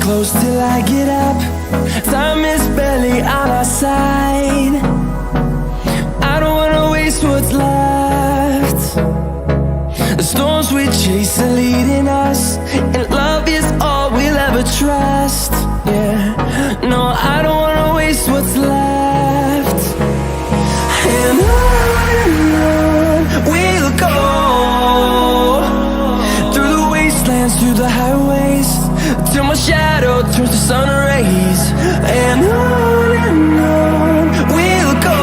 close till I get up. Time is barely on our side. I don't wanna waste what's left. The storms we chase are leading us, and love is all we'll ever trust. Yeah, no, I don't wanna waste what's left. And on we'll go, through the wastelands, through the highways, till my shadow turns to sun rays. And on we'll go,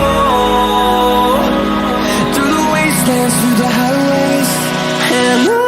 through the wastelands, through the highways, and on.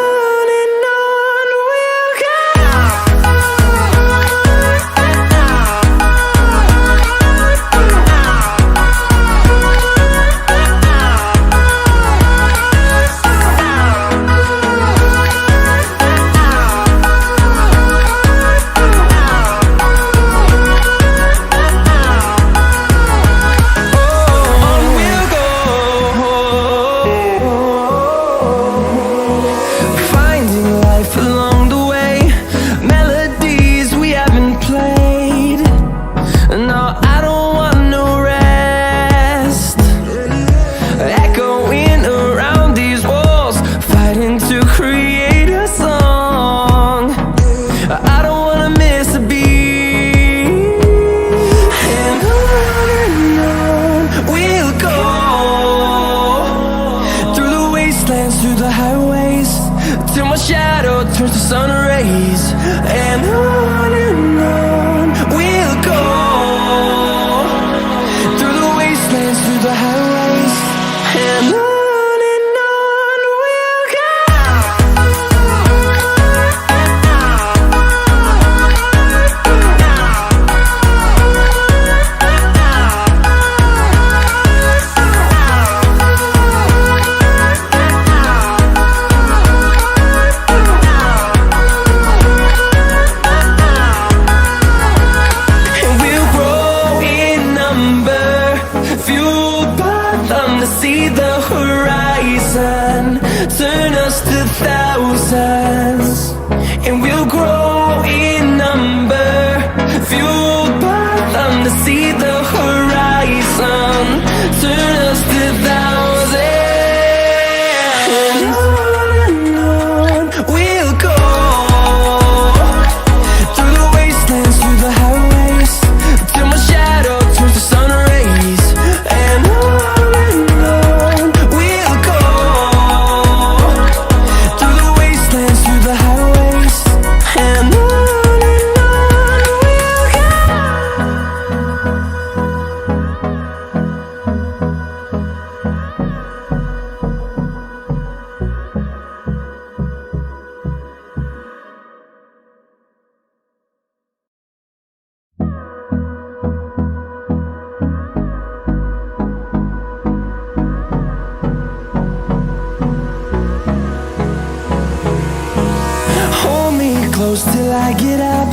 Till I get up,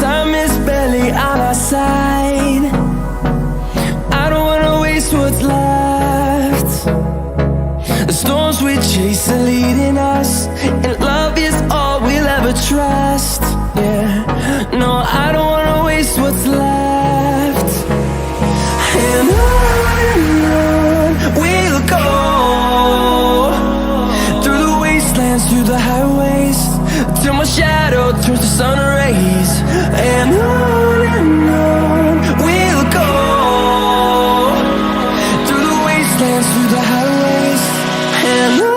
time is barely on our side. I don't wanna waste what's left. The storms we chase are leading us, and love is all we'll ever trust. Yeah, no, I don't wanna waste what's left. And on we'll go, through the wastelands, through the highways, till my shadow turns to sun rays. And on we'll go, through the wastelands, through the highways, and on.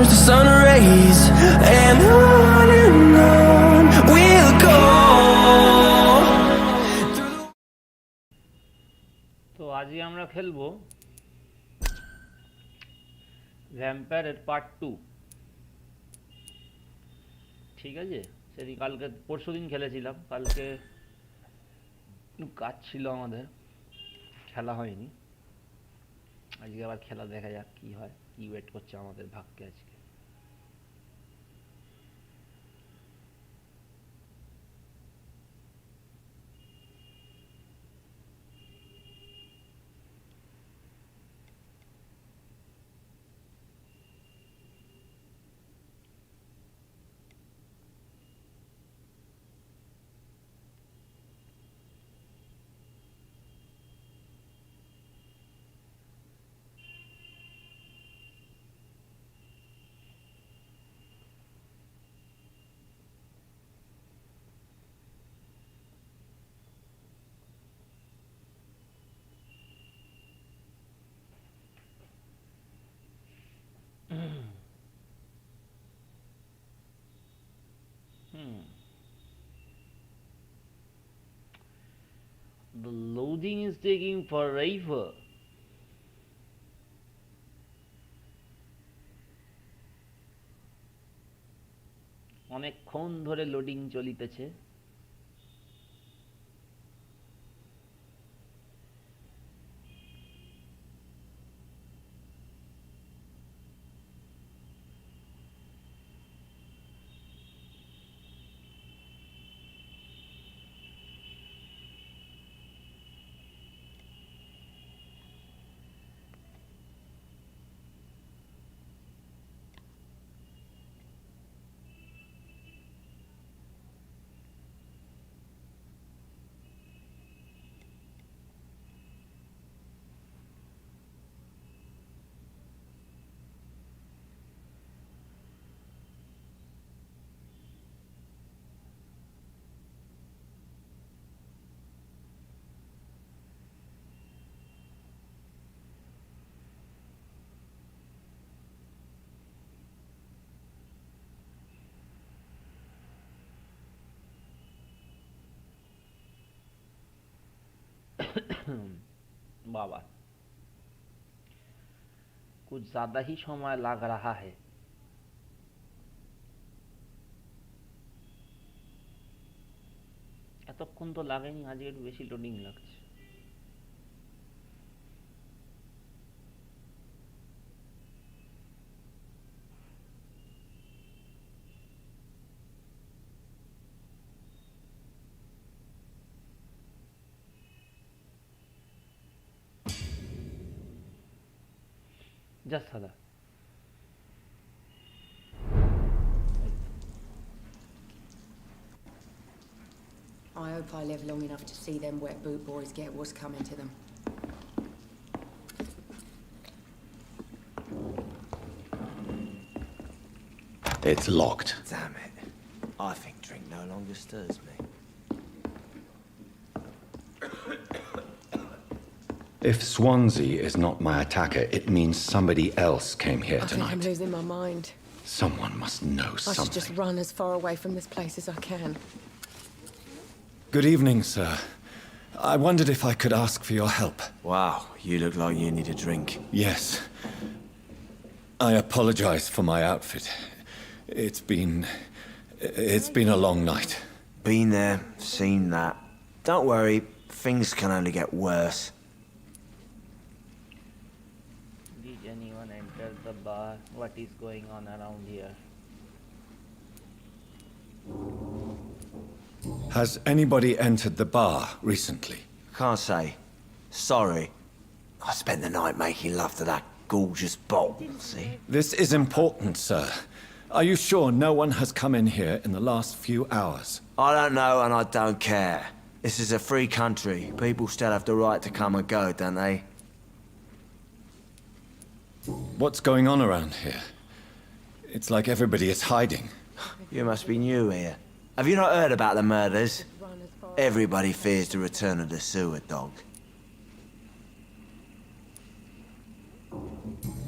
towards the sun rays, and on we'll go. তো আজকে আমরা খেলবো vampire এর part 2। ঠিক আছে, সেদিন কালকে পরশুদিন খেলেছিলাম, কালকে কাজ ছিল আমাদের, খেলা হয়নি। আজকে আবার খেলা, দেখা যাক কি হয়, কি ওয়েট করছে আমাদের ভাগ্যে আজকে। The loading is taking forever. অনেকক্ষণ ধরে লোডিং চলিতেছে। बाबा कुछ ज्यादा ही समय लग रहा है। এতক্ষণ তো লাগেনি, আজকে একটু বেশি লোডিং লাগছে। Just Sada. I hope I live long enough to see them wet boot boys get what's coming to them. It's locked. Damn it. I think drink no longer stirs me. If Swansea is not my attacker, it means somebody else came here I think tonight. I'm losing my mind. Someone must know I should something. just run as far away from this place as I can. Good evening, sir. I wondered if I could ask for your help. Wow, you look like you need a drink. Yes. I apologize for my outfit. It's been a long night. Been there, seen that. Don't worry, things can only get worse. Did anyone enter the bar? What is going on around here? Has anybody entered the bar recently? Can't say. Sorry. I spent the night making love to that gorgeous bottle, see? This is important, sir. Are you sure no one has come in here in the last few hours? I don't know and I don't care. This is a free country. People still have the right to come and go, don't they? What's going on around here? It's like everybody is hiding. You must be new here. Have you not heard about the murders? Everybody fears the return of the sewer dog.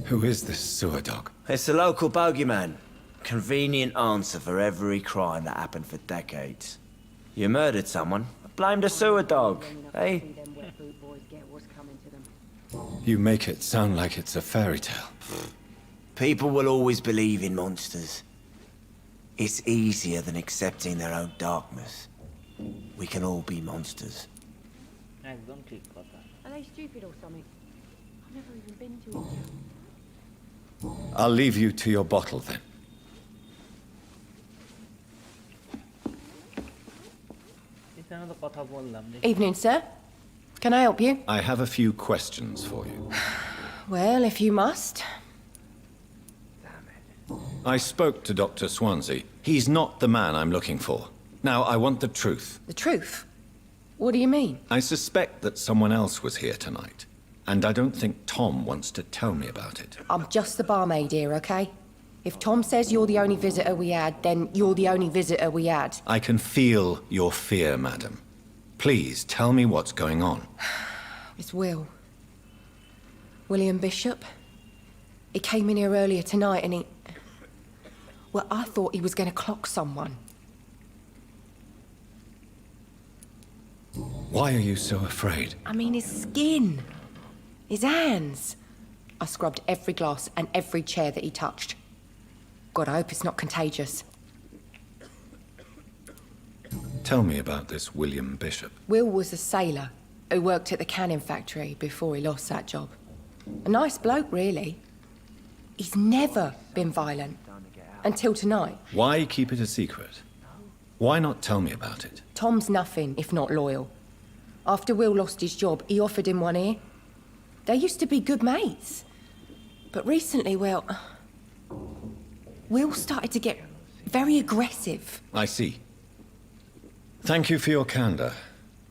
Who is this sewer dog? It's the local bogeyman. Convenient answer for every crime that happened for decades. You murdered someone, blamed a sewer dog, eh? See them wet boot boys get what's coming to them. You make it sound like it's a fairy tale. People will always believe in monsters. It's easier than accepting their own darkness. We can all be monsters. একদম ঠিক কথা। Are they stupid or something? I've never even been to India. I'll leave you to your bottle then. এখানে তো কথা বললাম। Evening, sir. Can I help you? I have a few questions for you. Well, if you must. I spoke to Dr. Swansea. He's not the man I'm looking for. Now, I want the truth. The truth? What do you mean? I suspect that someone else was here tonight, and I don't think Tom wants to tell me about it. I'm just the barmaid here, okay? If Tom says you're the only visitor we had, then you're the only visitor we had. I can feel your fear, madam. Please, tell me what's going on. It's Will. William Bishop. He came in here earlier tonight and he... Well, I thought he was going to clock someone. Why are you so afraid? I mean, his skin. His hands. I scrubbed every glass and every chair that he touched. God, I hope it's not contagious. Tell me about this William Bishop. Will was a sailor who worked at the canning factory before he lost that job. A nice bloke, really. He's never been violent. Until tonight. Why keep it a secret? Why not tell me about it? Tom's nothing if not loyal. After Will lost his job, he offered him one ear. They used to be good mates. But recently, well... Will started to get very aggressive. I see. Thank you for your candor.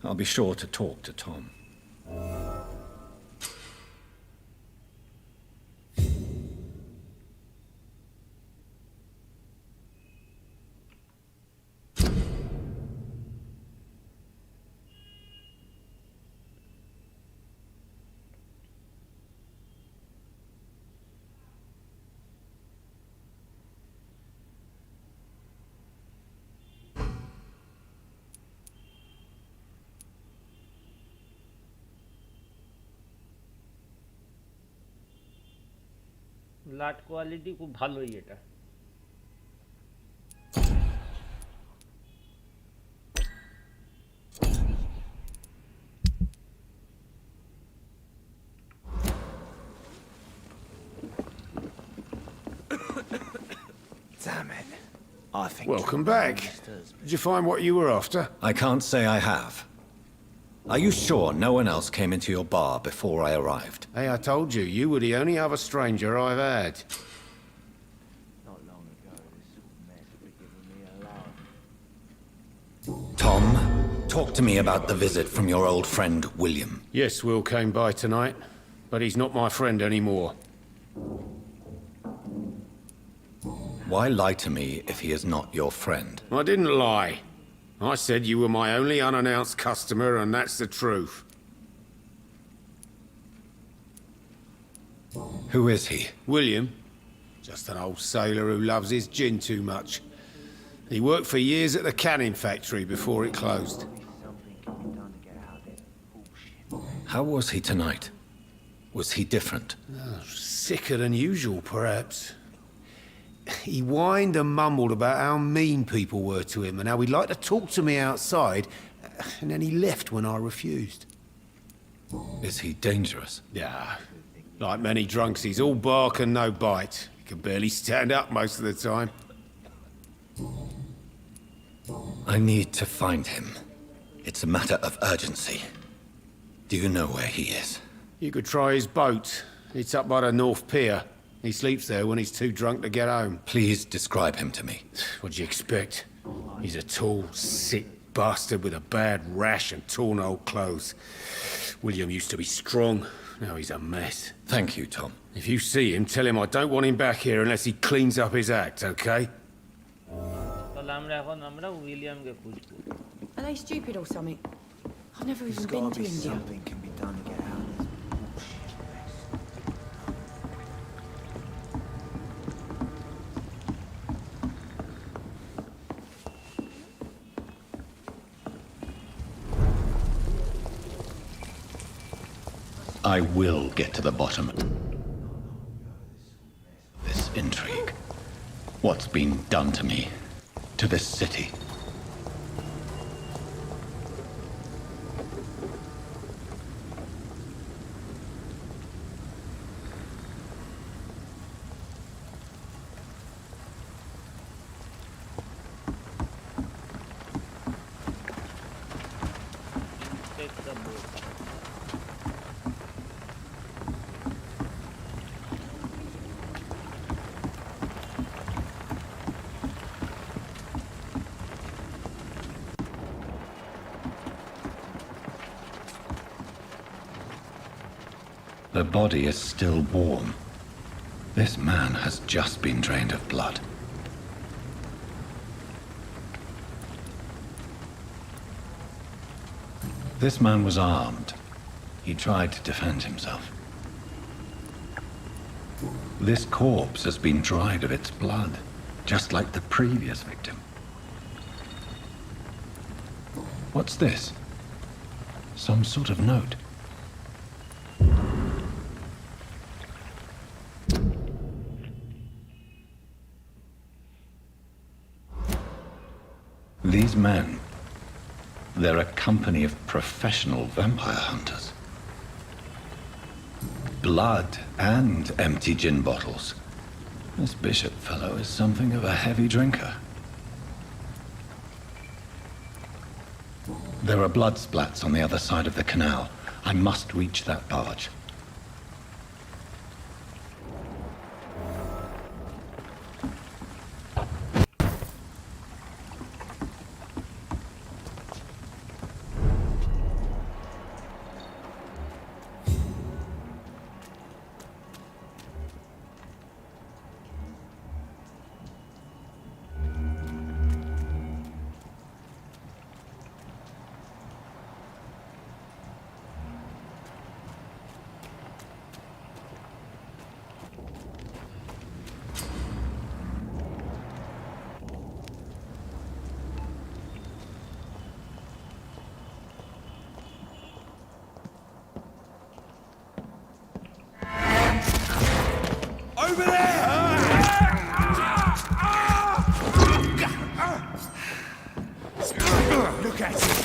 I'll be sure to talk to Tom. লাট quality খুব ভালোই এটা। Damn it. I think... Welcome back. Did you find what you were after? I can't say I have. Are you sure no one else came into your bar before I arrived? Hey, I told you, you were the only other stranger I've had. Not long ago, this mess would be giving me a laugh. Tom, talk to me about the visit from your old friend, William. Yes, Will came by tonight, but he's not my friend anymore. Why lie to me if he is not your friend? I didn't lie. I said you were my only unannounced customer, and that's the truth. Who is he? William? Just an old sailor who loves his gin too much. He worked for years at the canning factory before it closed. How was he tonight? Was he different? Sicker than usual, perhaps. He whined and mumbled about how mean people were to him and how he'd like to talk to me outside, and then he left when I refused. Is he dangerous? Yeah, like many drunks, he's all bark and no bite. He can barely stand up most of the time. I need to find him. It's a matter of urgency. Do you know where he is? You could try his boat. It's up by the North Pier. He sleeps there when he's too drunk to get home. Please describe him to me. What'd you expect? He's a tall, sick bastard with a bad rash and torn old clothes. William used to be strong. Now he's a mess. Thank you, Tom. If you see him, tell him I don't want him back here unless he cleans up his act, okay? তাহলে আমরা উইলিয়ামকে খুঁজবো। Are they stupid or something? I've never even There's been gotta to be India. something can be done to get out of this I will get to the bottom of this intrigue. What's been done to me, to this city? Take the boat. The body is still warm. This man has just been drained of blood. This man was armed. He tried to defend himself. This corpse has been dried of its blood, just like the previous victim. What's this? Some sort of note. These men, they're a company of professional vampire hunters. Blood and empty gin bottles. This Bishop fellow is something of a heavy drinker. There are blood splats on the other side of the canal. I must reach that barge. Over there! Look at it!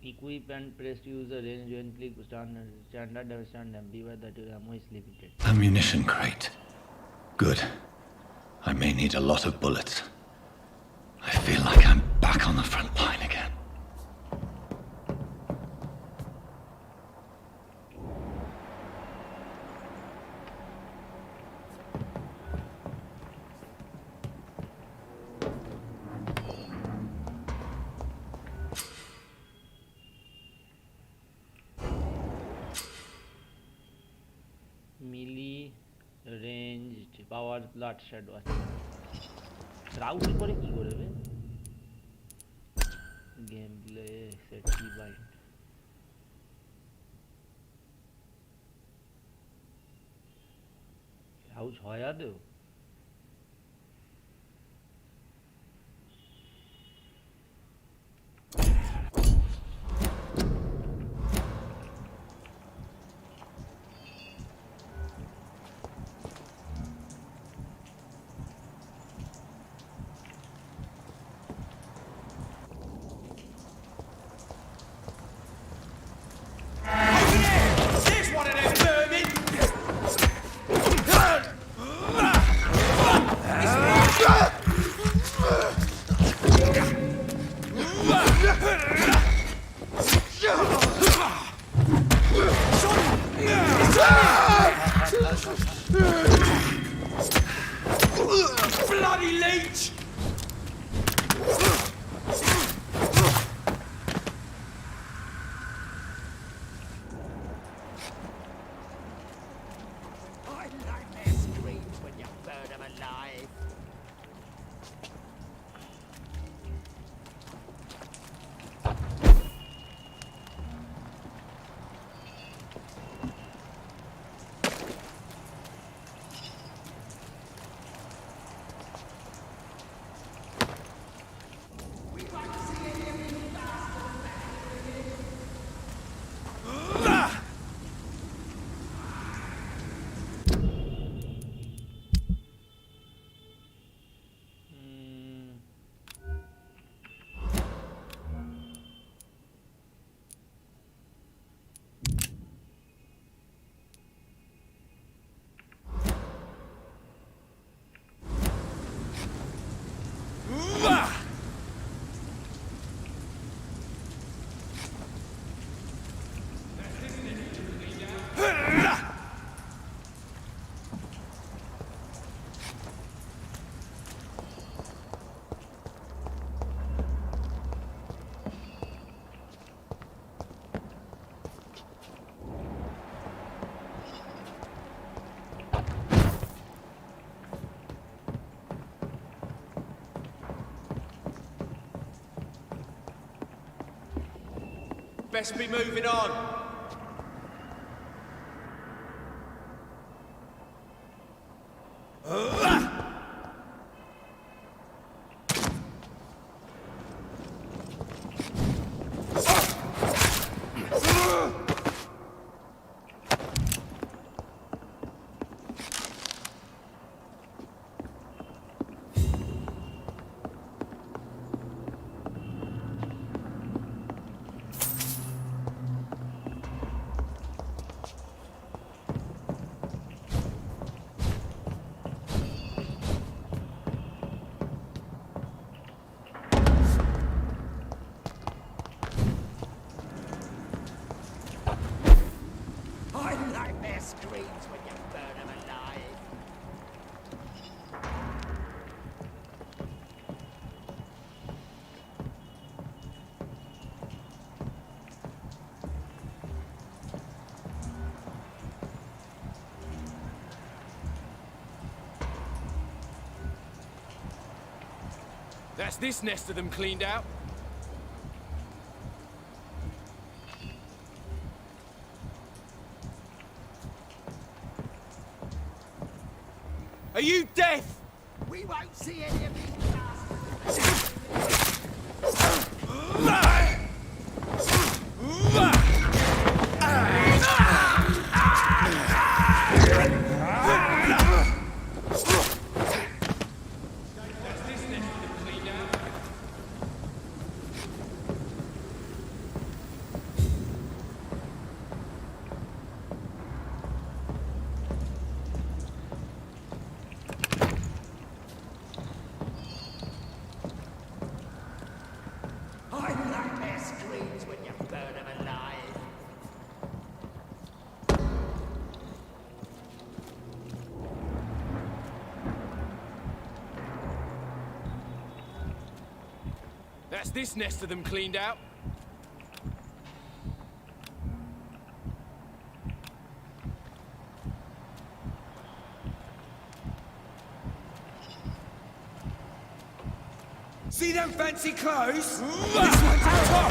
Equip and press to use the range when click standard damage and beware that your ammo is limited. Ammunition crate. Good. I may need a lot of bullets. I feel like I'm back on the front line again. Melee ranged power blood shadow আছে route করে কি করবে game play set কি byte route হয় আদৌ Bloody leech! I like their screams when you burn them alive. best be moving on. That's this nest of them cleaned out. Are you deaf? We won't see any of these bastards. That's this nest of them cleaned out. See them fancy clothes? This one's top!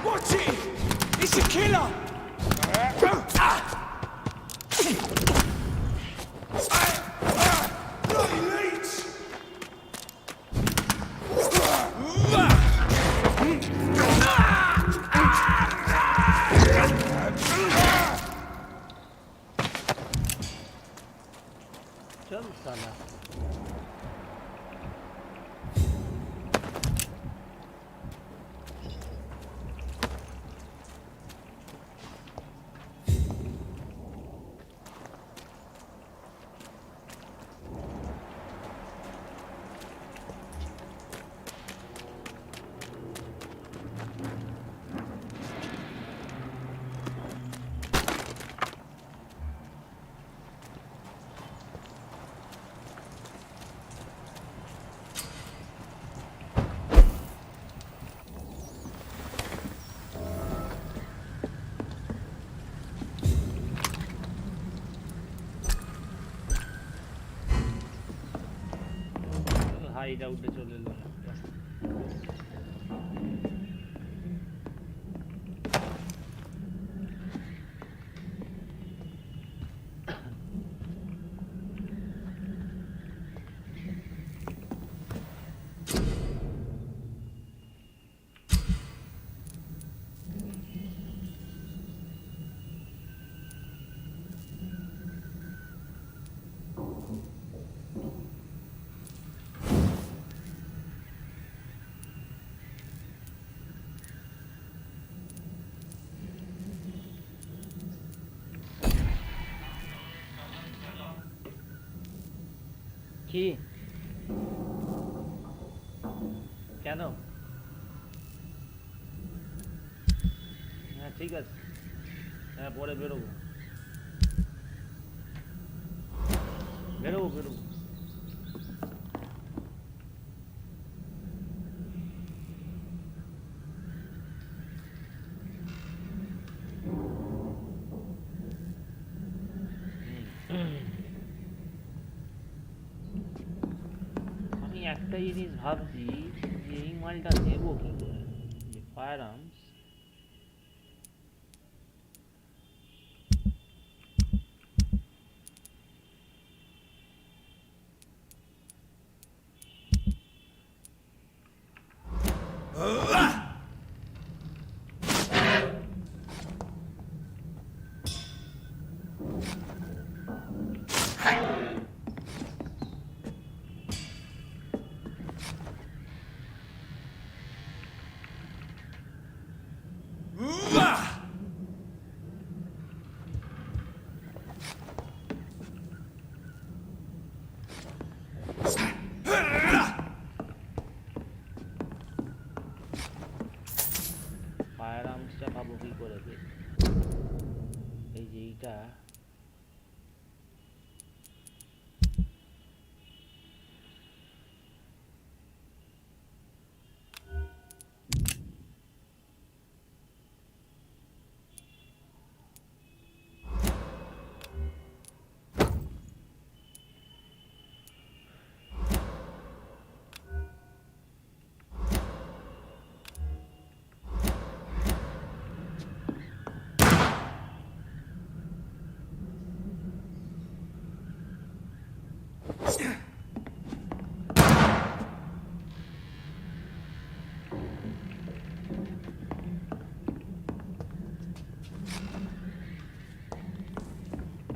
Watch it! It's a killer! चल साला hide out चले लो কি কেন হ্যাঁ ঠিক আছে হ্যাঁ পরে বেরোবো বেরোবো একটা জিনিস ভাবছি যে এই মালটা নেব কি করে, যে ফায়ার আর্মস ফায়ার আর্মসটা পাবো কি করে? এই যে এইটা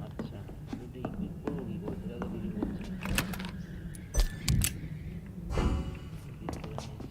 আচ্ছা, এটা ইকুইপ করবো কি করে সেটা তো কিছু বলছে না। Equip করে নিয়েছি।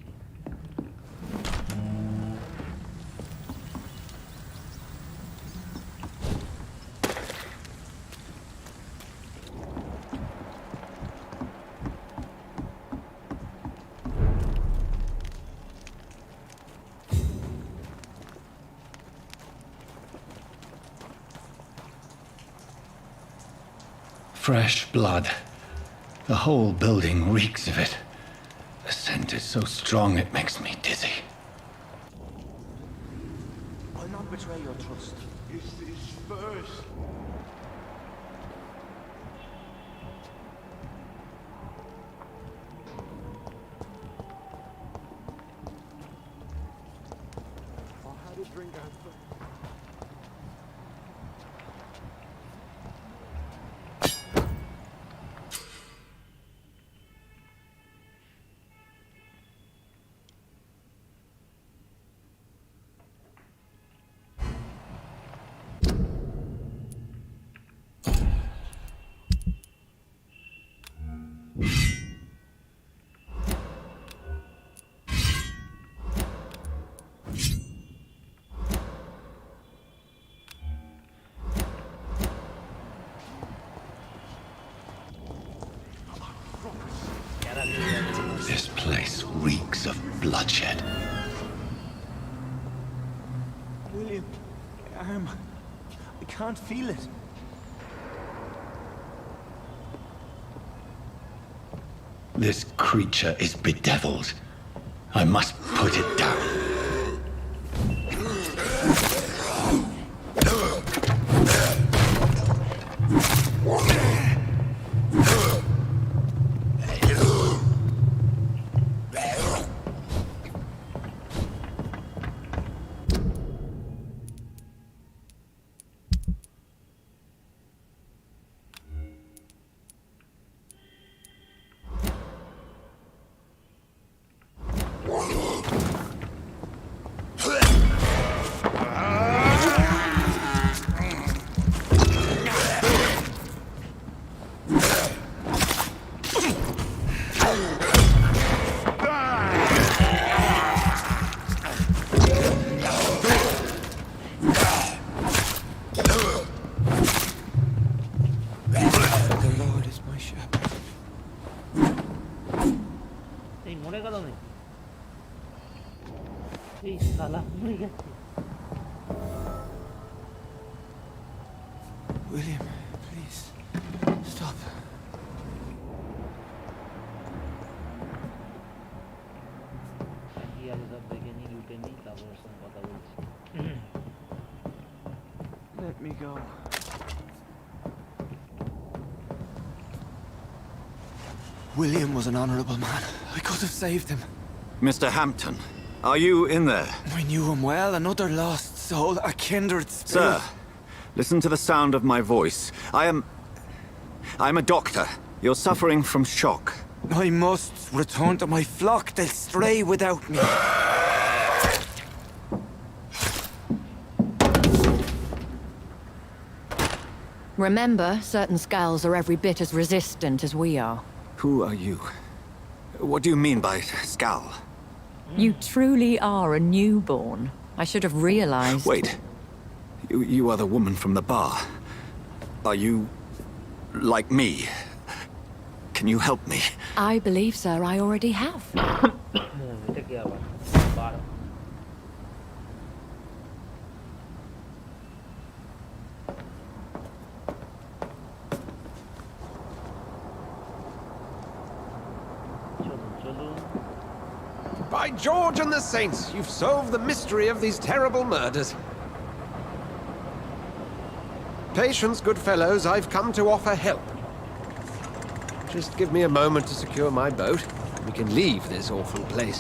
Fresh blood. The whole building reeks of it. The scent is so strong it makes me dizzy. I'll not betray your trust. Is this first? I had a drink after. This place reeks of bloodshed. William, my arm. I can't feel it. This creature is bedeviled. I must put it down. এই শালা মরে গেছে। William, please, stop. কি আগে সব দেখে নি, লুটে নি, তারপর ওর সঙ্গে কথা বলছি। Let me go. William was an honorable man. I could have saved him. Mr. Hampton, are you in there? I knew him well, another lost soul, a kindred spirit. Sir, listen to the sound of my voice. I'm a doctor. You're suffering from shock. I must return to my flock. They'll stray without me. Remember, certain skulls are every bit as resistant as we are. Who are you? What do you mean by skull? You truly are a newborn. I should have realized. Wait. You are the woman from the bar. Are you... like me? Can you help me? I believe, sir, I already have. এটা কি আবার 12 চলুন By George and the Saints, you've solved the mystery of these terrible murders. Patience, good fellows, I've come to offer help. Just give me a moment to secure my boat. We can leave this awful place.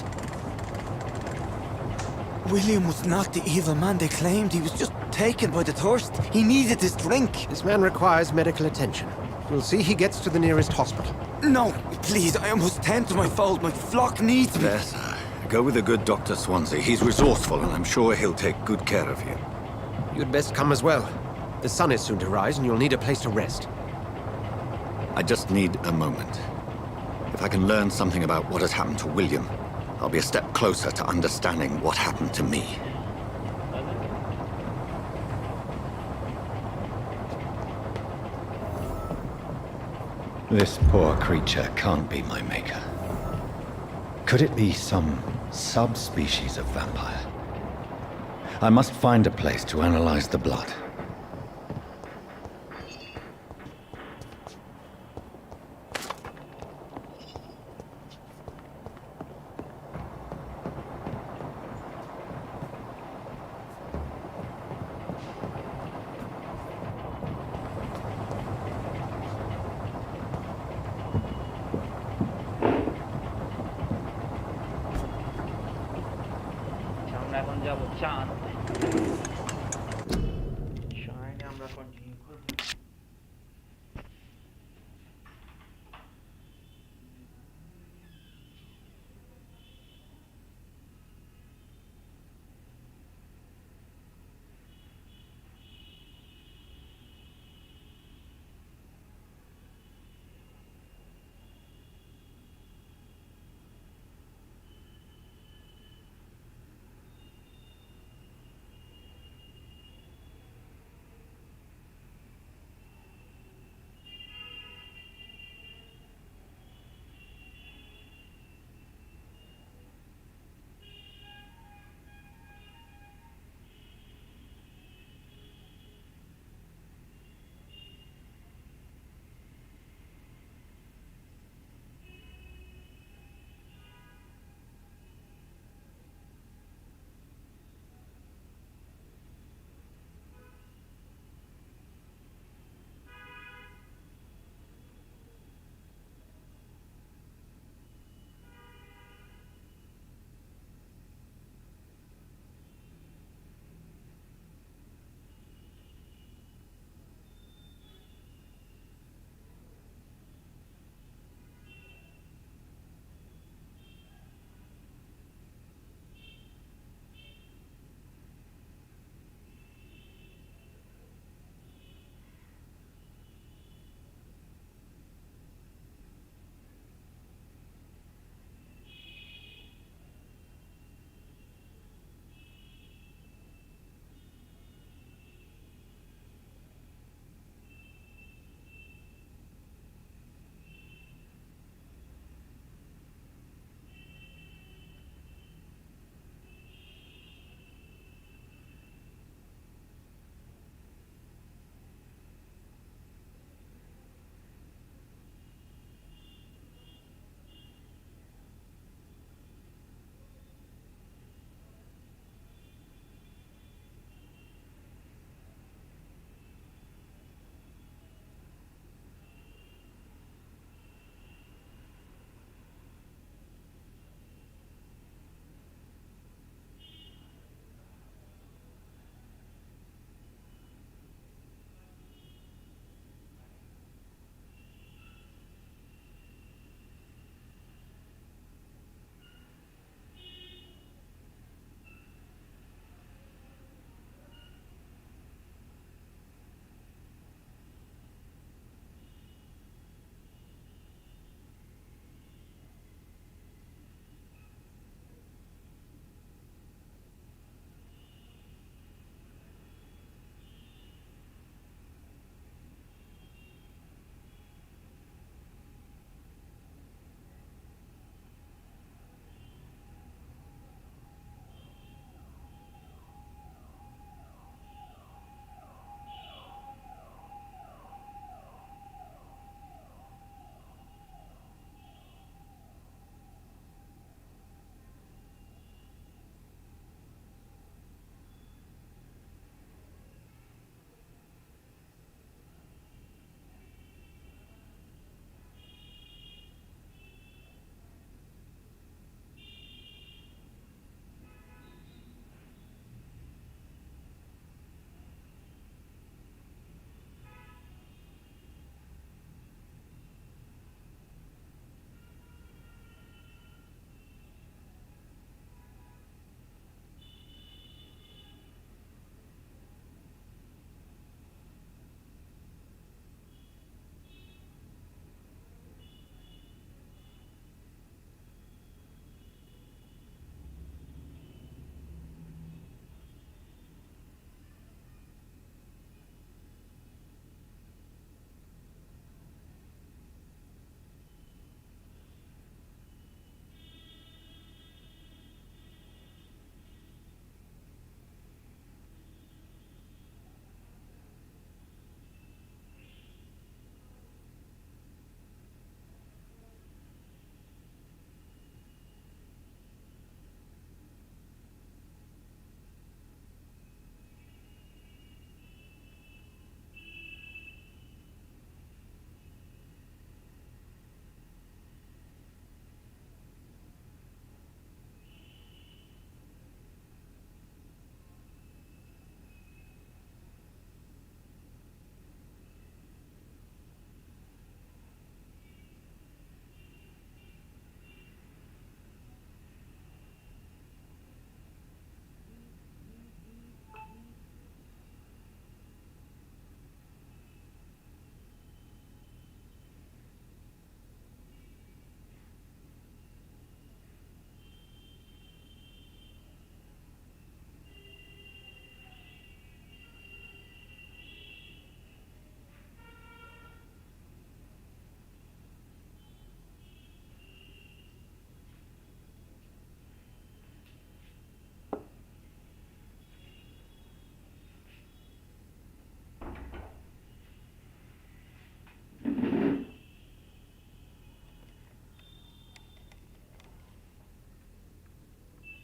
William was not the evil man they claimed. He was just taken by the thirst. He needed this drink. This man requires medical attention. We'll see he gets to the nearest hospital. No, please, I must tend to my fold. My flock needs me. There, sir. Go with the good Dr. Swansea. He's resourceful, and I'm sure he'll take good care of you. You'd best come as well. The sun is soon to rise, and you'll need a place to rest. I just need a moment. If I can learn something about what has happened to William, I'll be a step closer to understanding what happened to me. This poor creature can't be my maker. Could it be some subspecies of vampire? I must find a place to analyze the blood. আমরা এখন যাব চাঁদ চাঁদে আমরা continue করব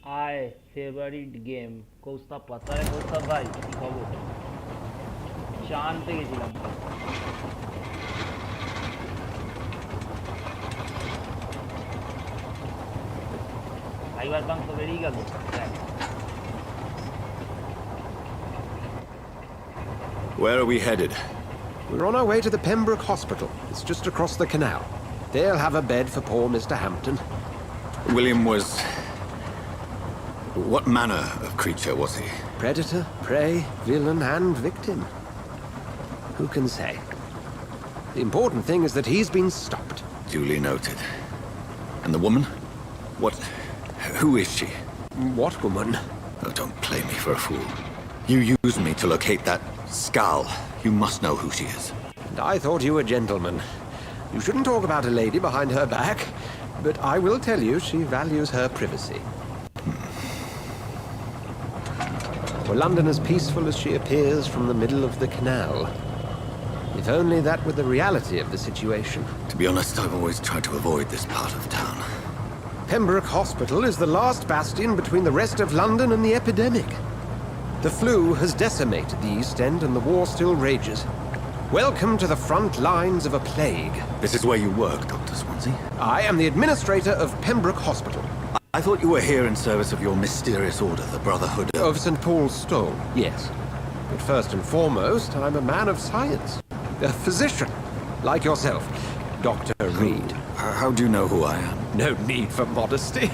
आय favourite game কৌস্তাব पता है কৌস্তাব ভাই কি খবর জানতে গেছিলাম ফাইবার বাংক তো বেরিয়ে গেল Where are we headed? We're on our way to the Pembroke Hospital. It's just across the canal. They'll have a bed for poor Mr. Hampton. William was... What manner of creature was he? Predator, prey, villain, and victim. Who can say? The important thing is that he's been stopped. Duly noted. And the woman? What... who is she? What woman? Oh, don't play me for a fool. You used me to locate that skull. You must know who she is. And I thought you a gentleman. You shouldn't talk about a lady behind her back, but I will tell you she values her privacy. For London as peaceful as she appears from the middle of the canal. If only that were the reality of the situation. To be honest, I've always tried to avoid this part of town. Pembroke Hospital is the last bastion between the rest of London and the epidemic. The flu has decimated the East End and the war still rages. Welcome to the front lines of a plague. This is where you work, Dr. Swansea? I am the administrator of Pembroke Hospital. I thought you were here in service of your mysterious order, the Brotherhood of St. Paul's Stone, yes. But first and foremost, I'm a man of science. A physician, like yourself, Dr. Reid. How do you know who I am? No need for modesty.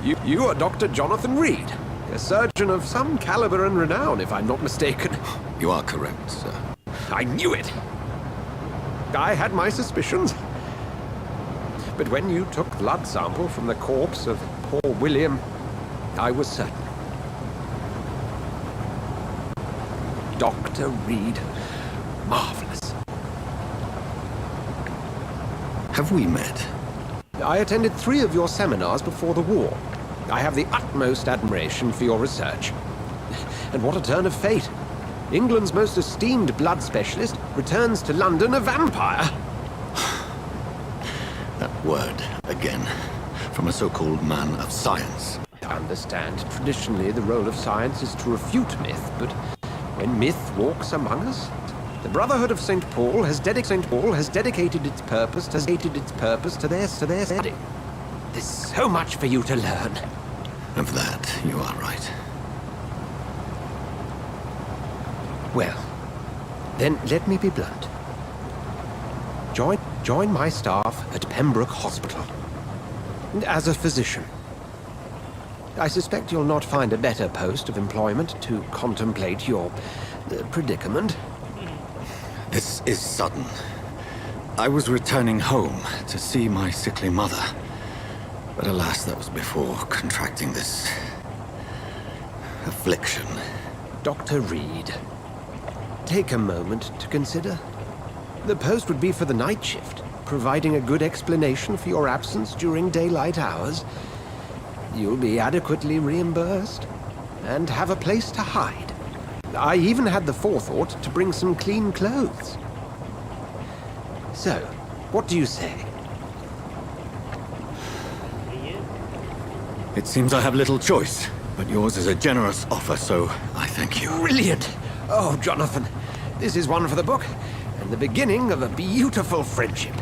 You are Dr. Jonathan Reid, a surgeon of some caliber and renown, if I'm not mistaken. You are correct, sir. I knew it! I had my suspicions. But when you took blood sample from the corpse of poor William, I was certain. Dr. Reid. Marvelous. Have we met? I attended 3 of your seminars before the war. I have the utmost admiration for your research. And what a turn of fate. England's most esteemed blood specialist returns to London a vampire. That word, again, from a so-called man of science. I understand. Traditionally, the role of science is to refute myth, but when myth walks among us, the Brotherhood of St. Paul has dedicated its purpose to their study. There's so much for you to learn. Of that, you are right. Well, then let me be blunt. Join my staff at Pembroke Hospital. As a physician. I suspect you'll not find a better post of employment to contemplate your predicament. This is sudden. I was returning home to see my sickly mother. But alas, that was before contracting this... affliction. Dr. Reid, take a moment to consider. The post would be for the night shift, providing a good explanation for your absence during daylight hours. You'll be adequately reimbursed and have a place to hide. I even had the forethought to bring some clean clothes. So, what do you say? It seems I have little choice, but yours is a generous offer, so I thank you. Brilliant! Oh, Jonathan, this is one for the book, and the beginning of a beautiful friendship.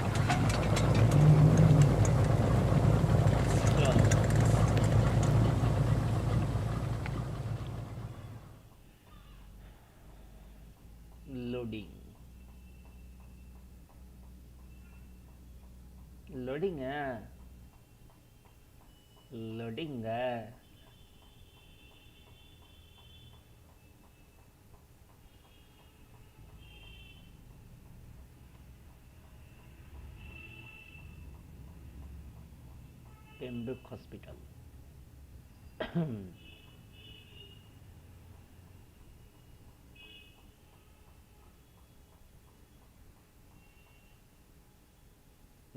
Loading है Pembroke hospital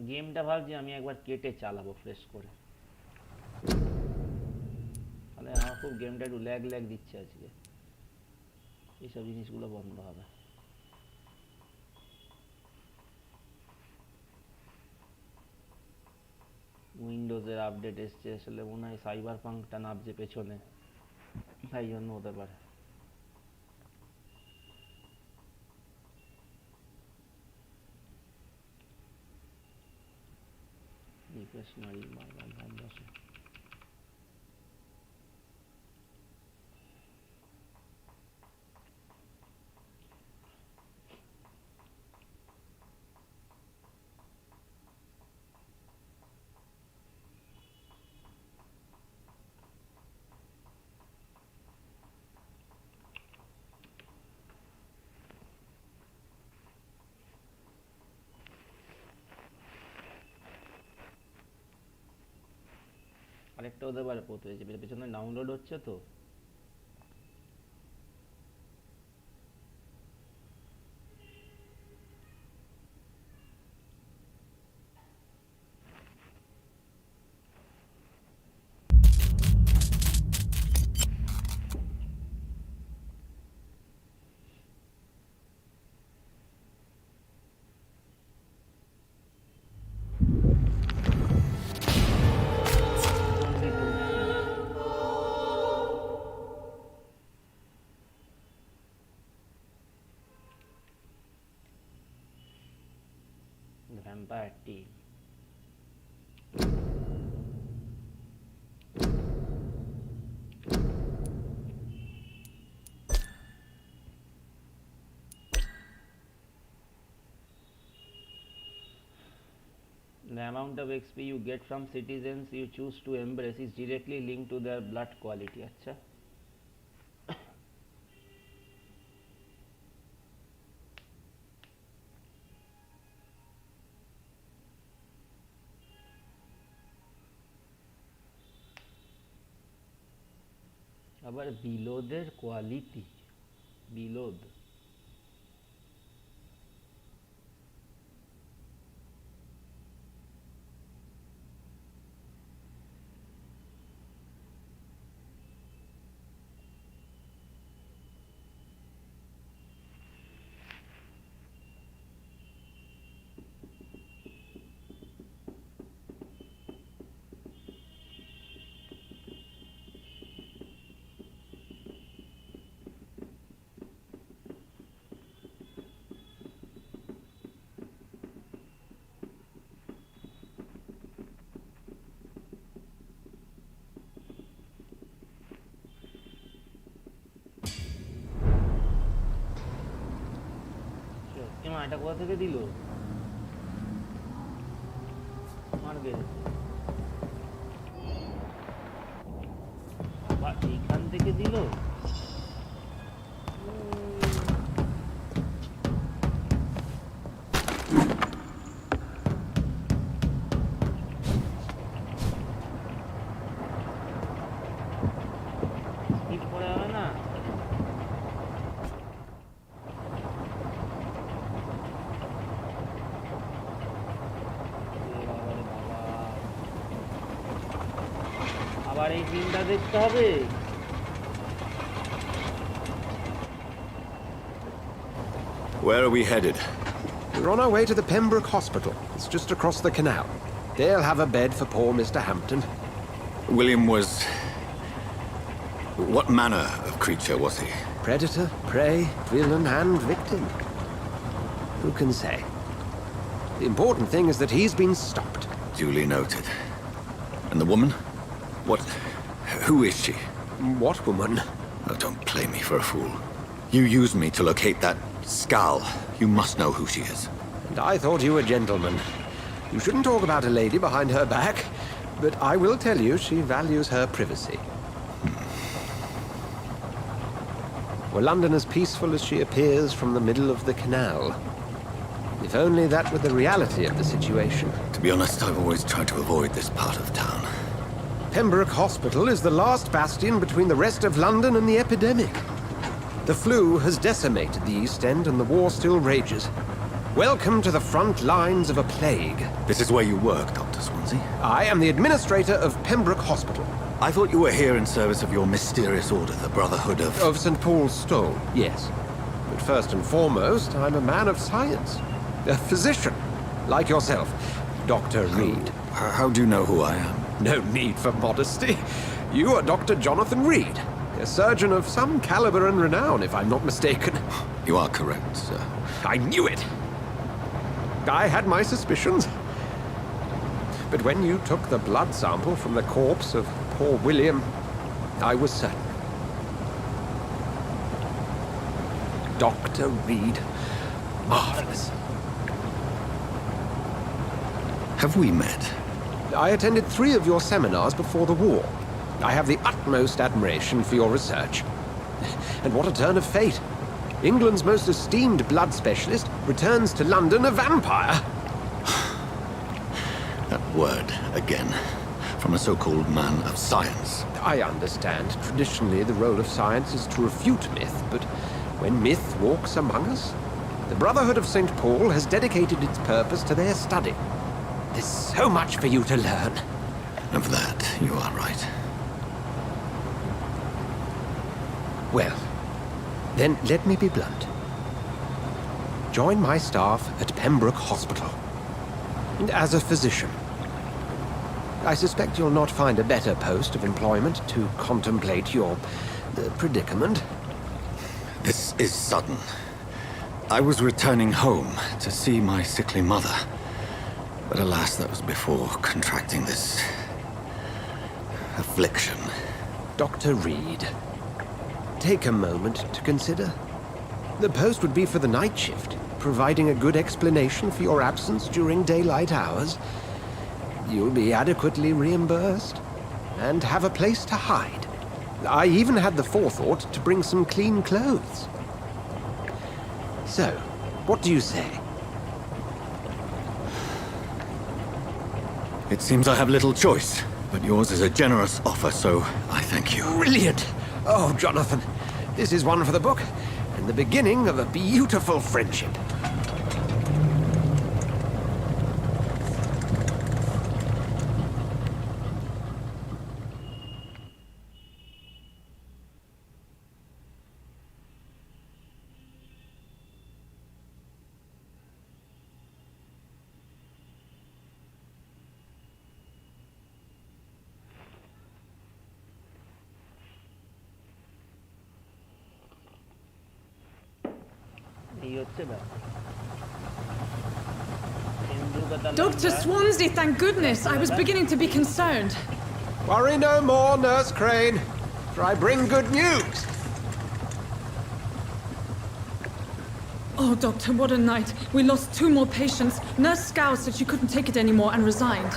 गेमটা ভাবছি আমি একবার কেটে চালাবো fresh করে মানে আমার খুব গেমটা একটু ল্যাগ দিচ্ছে আজকে এইসব জিনিসগুলো বন্ধ হবে উইন্ডোজের আপডেট এসছে, আসলে মনে হয় সাইবার পাঙ্কটা নামছে পেছনে, তাই জন্য হতে পারে। আরেকটা হতে পারে পেছনে ডাউনলোড হচ্ছে তো। Vampyr team. The amount of XP you get from citizens you choose to embrace is directly linked to their blood quality. अच्छा আবার বিলোদের কোয়ালিটি, বিলোদ এটা কোথা থেকে দিল? মারবে এইখান থেকে দিল। Where are we headed? We're on our way to the Pembroke Hospital. It's just across the canal. They'll have a bed for poor Mr. Hampton. William was... What manner of creature was he? Predator, prey, villain, and victim. Who can say? The important thing is that he's been stopped. Duly noted. And the woman? What... Who is she? What woman? Oh, don't play me for a fool. You used me to locate that skull. You must know who she is. And I thought you a gentleman. You shouldn't talk about a lady behind her back, but I will tell you she values her privacy. Were London as peaceful as she appears from the middle of the canal? If only that were the reality of the situation. To be honest, I've always tried to avoid this part of town. Pembroke Hospital is the last bastion between the rest of London and the epidemic. The flu has decimated the East End and the war still rages. Welcome to the front lines of a plague. This is where you work, Dr. Swansea? I am the administrator of Pembroke Hospital. I thought you were here in service of your mysterious order, the Brotherhood of... Of St. Paul's Stone, yes. But first and foremost, I'm a man of science. A physician, like yourself, Dr. Reid. How do you know who I am? No need for modesty. You are Dr. Jonathan Reid, a surgeon of some caliber and renown, if I'm not mistaken. You are correct, sir. I knew it! I had my suspicions. But when you took the blood sample from the corpse of poor William, I was certain. Dr. Reid. Marvelous. Have we met? I attended 3 of your seminars before the war. I have the utmost admiration for your research. And what a turn of fate. England's most esteemed blood specialist returns to London a vampire. That word, again. From a so-called man of science. I understand. Traditionally, the role of science is to refute myth, but when myth walks among us, the Brotherhood of St. Paul has dedicated its purpose to their study. There's so much for you to learn. Of that, you are right. Well, then let me be blunt. Join my staff at Pembroke Hospital. And as a physician. I suspect you'll not find a better post of employment to contemplate your predicament. This is sudden. I was returning home to see my sickly mother. But alas, that was before contracting this affliction. Dr. Reid, take a moment to consider. The post would be for the night shift, providing a good explanation for your absence during daylight hours. You'll be adequately reimbursed and have a place to hide. I even had the forethought to bring some clean clothes. So, what do you say? It seems I have little choice, but yours is a generous offer, so I thank you. Brilliant! Oh, Jonathan, this is one for the book, and the beginning of a beautiful friendship. এই হচ্ছে ব্যাপার। Dr. Swansea, thank goodness. I was beginning to be concerned. Worry no more, Nurse Crane, for I bring good news. Oh, Doctor, what a night. We lost 2 more patients. Nurse Scow said she couldn't take it anymore and resigned.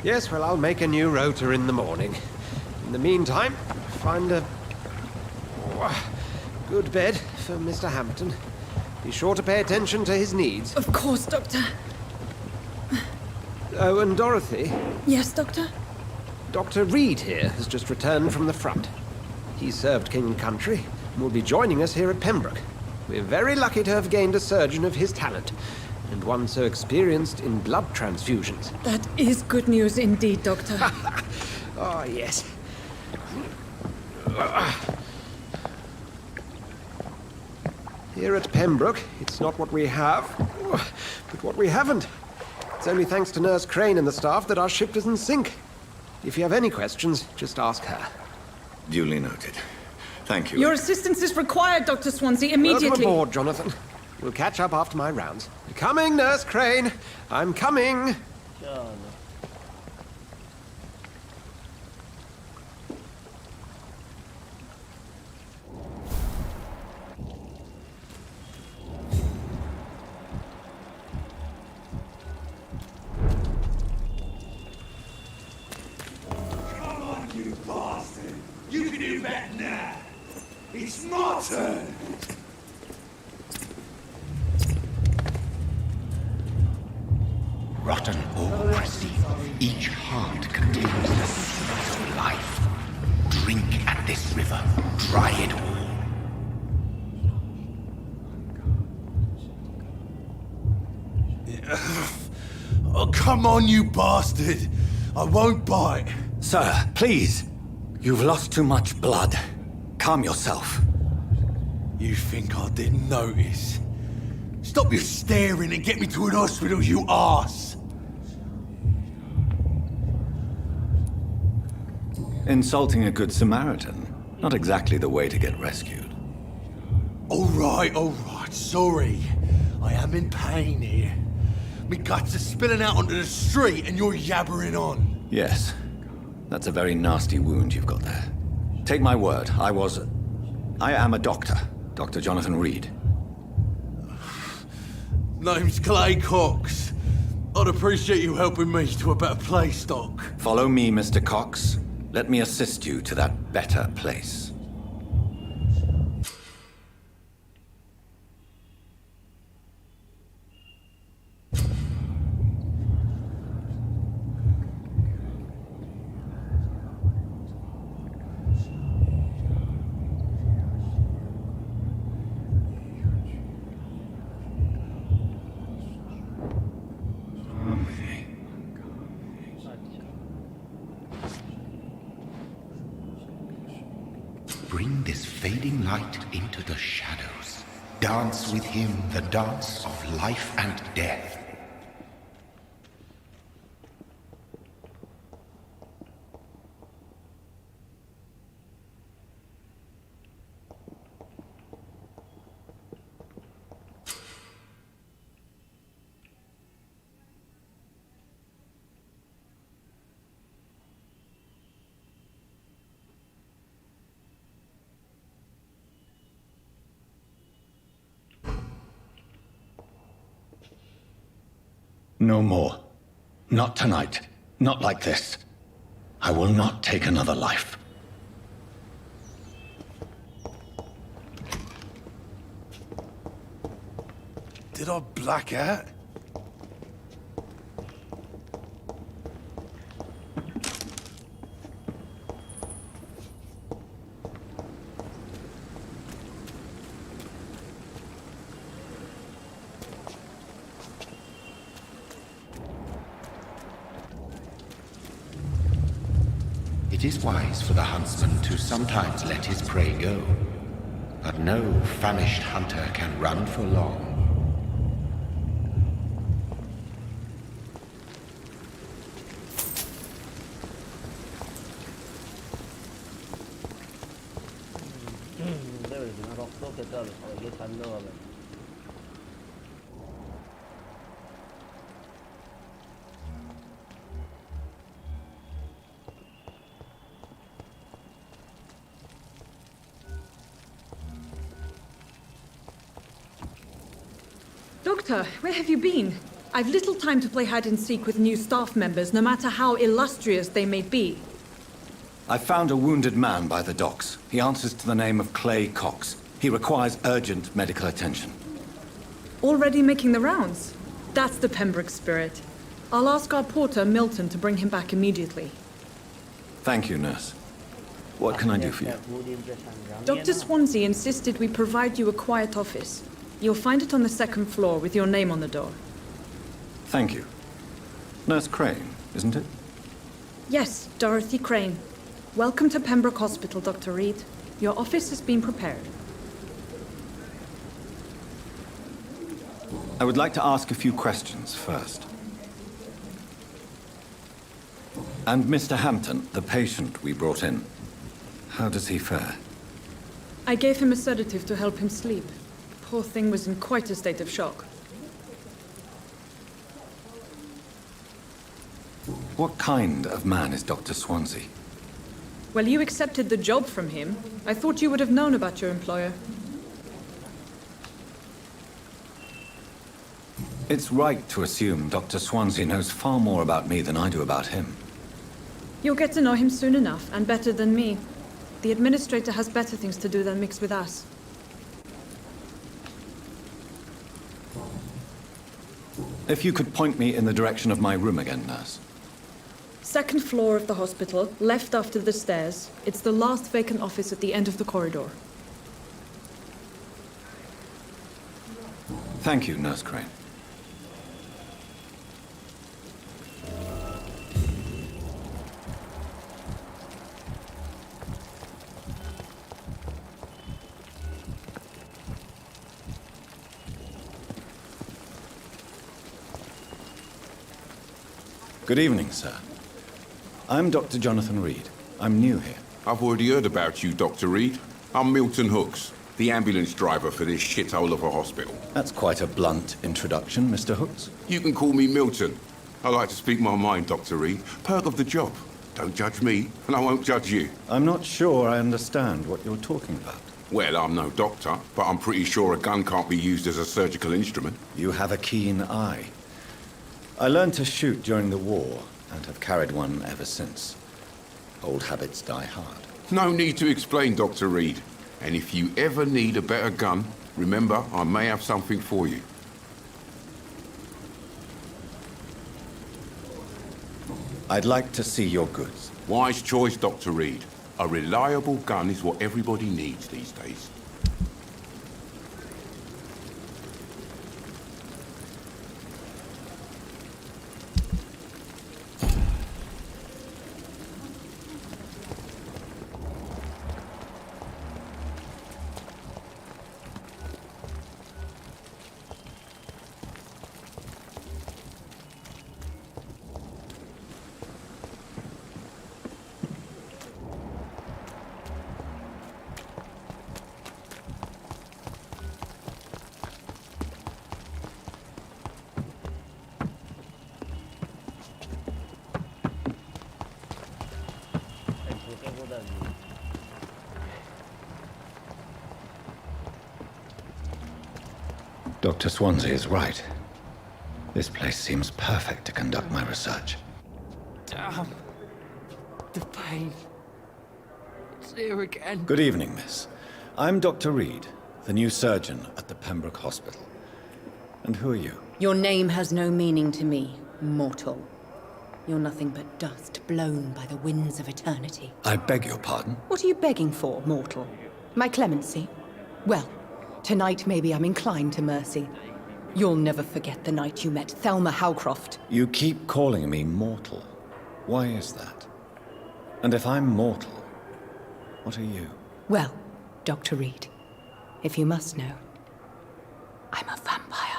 Yes, well, I'll make a new rota in the morning. In the meantime, find a good bed for Mr. Hampton. Be sure to pay attention to his needs. Of course, Doctor. Oh, and Dorothy? Yes, Doctor? Dr. Reid here has just returned from the front. He served King and Country and will be joining us here at Pembroke. We're very lucky to have gained a surgeon of his talent, and one so experienced in blood transfusions. That is good news indeed, Doctor. Oh, yes. Here at Pembroke, it's not what we have, but what we haven't. It's only thanks to Nurse Crane and the staff that our ship doesn't sink. If you have any questions, just ask her. Duly noted. Thank you. Your assistance is required, Dr. Swansea, immediately. Welcome aboard, Jonathan. We'll catch up after my rounds. Coming, Nurse Crane. I'm coming. You can do better now. It's my turn. Rotten ore, Christine. Each heart contains the secret of life. Drink at this river. Dry it all. Oh, come on, you bastard. I won't bite. Sir, please. You've lost too much blood. Calm yourself. You think I didn't notice? Stop your staring and get me to an hospital, you arse! Insulting a good Samaritan. Not exactly the way to get rescued. All right, sorry. I am in pain here. Me guts are spilling out onto the street and you're yabbering on. Yes. That's a very nasty wound you've got there. Take my word, I am a doctor. Dr. Jonathan Reid. Name's Clay Cox. I'd appreciate you helping me to a better place, Doc. Follow me, Mr. Cox. Let me assist you to that better place. Bring this fading light into the shadows. Dance with him the dance of life and death. No more. Not tonight. Not like this. I will not take another life. Did I black out? It is wise for the huntsman to sometimes let his prey go, but no famished hunter can run for long. Doctor, where have you been? I've little time to play hide-and-seek with new staff members, no matter how illustrious they may be. I found a wounded man by the docks. He answers to the name of Clay Cox. He requires urgent medical attention. Already making the rounds? That's the Pembroke spirit. I'll ask our porter, Milton, to bring him back immediately. Thank you, nurse. What can I do for you? Dr. Swansea insisted we provide you a quiet office. You'll find it on the second floor with your name on the door. Thank you. Nurse Crane, isn't it? Yes, Dorothy Crane. Welcome to Pembroke Hospital, Dr. Reid. Your office has been prepared. I would like to ask a few questions first. And Mr. Hampton, the patient we brought in, how does he fare? I gave him a sedative to help him sleep. Poor thing was in quite a state of shock. What kind of man is Dr. Swansea? Well, you accepted the job from him. I thought you would have known about your employer. It's right to assume Dr. Swansea knows far more about me than I do about him. You'll get to know him soon enough, and better than me. The administrator has better things to do than mix with us. If you could point me in the direction of my room again, nurse. Second floor of the hospital, left after the stairs. It's the last vacant office at the end of the corridor. Thank you, Nurse Crane. Good evening, sir. I'm Dr. Jonathan Reid. I'm new here. I've already heard about you, Dr. Reid. I'm Milton Hooks, the ambulance driver for this shithole of a hospital. That's quite a blunt introduction, Mr. Hooks. You can call me Milton. I like to speak my mind, Dr. Reid. Perk of the job. Don't judge me, and I won't judge you. I'm not sure I understand what you're talking about. Well, I'm no doctor, but I'm pretty sure a gun can't be used as a surgical instrument. You have a keen eye. I learned to shoot during the war, and have carried one ever since. Old habits die hard. No need to explain, Dr. Reid. And if you ever need a better gun, remember, I may have something for you. I'd like to see your goods. Wise choice, Dr. Reid. A reliable gun is what everybody needs these days. Dr. Swansea is right. This place seems perfect to conduct my research. Damn. The pain. It's here again. Good evening, miss. I'm Dr. Reid, the new surgeon at the Pembroke Hospital. And who are you? Your name has no meaning to me, mortal. You're nothing but dust blown by the winds of eternity. I beg your pardon? What are you begging for, mortal? My clemency? Well, tonight maybe I'm inclined to mercy. You'll never forget the night you met Thelma Howcroft. You keep calling me mortal. Why is that? And if I'm mortal, what are you? Well, Dr. Reid, if you must know, I'm a vampire.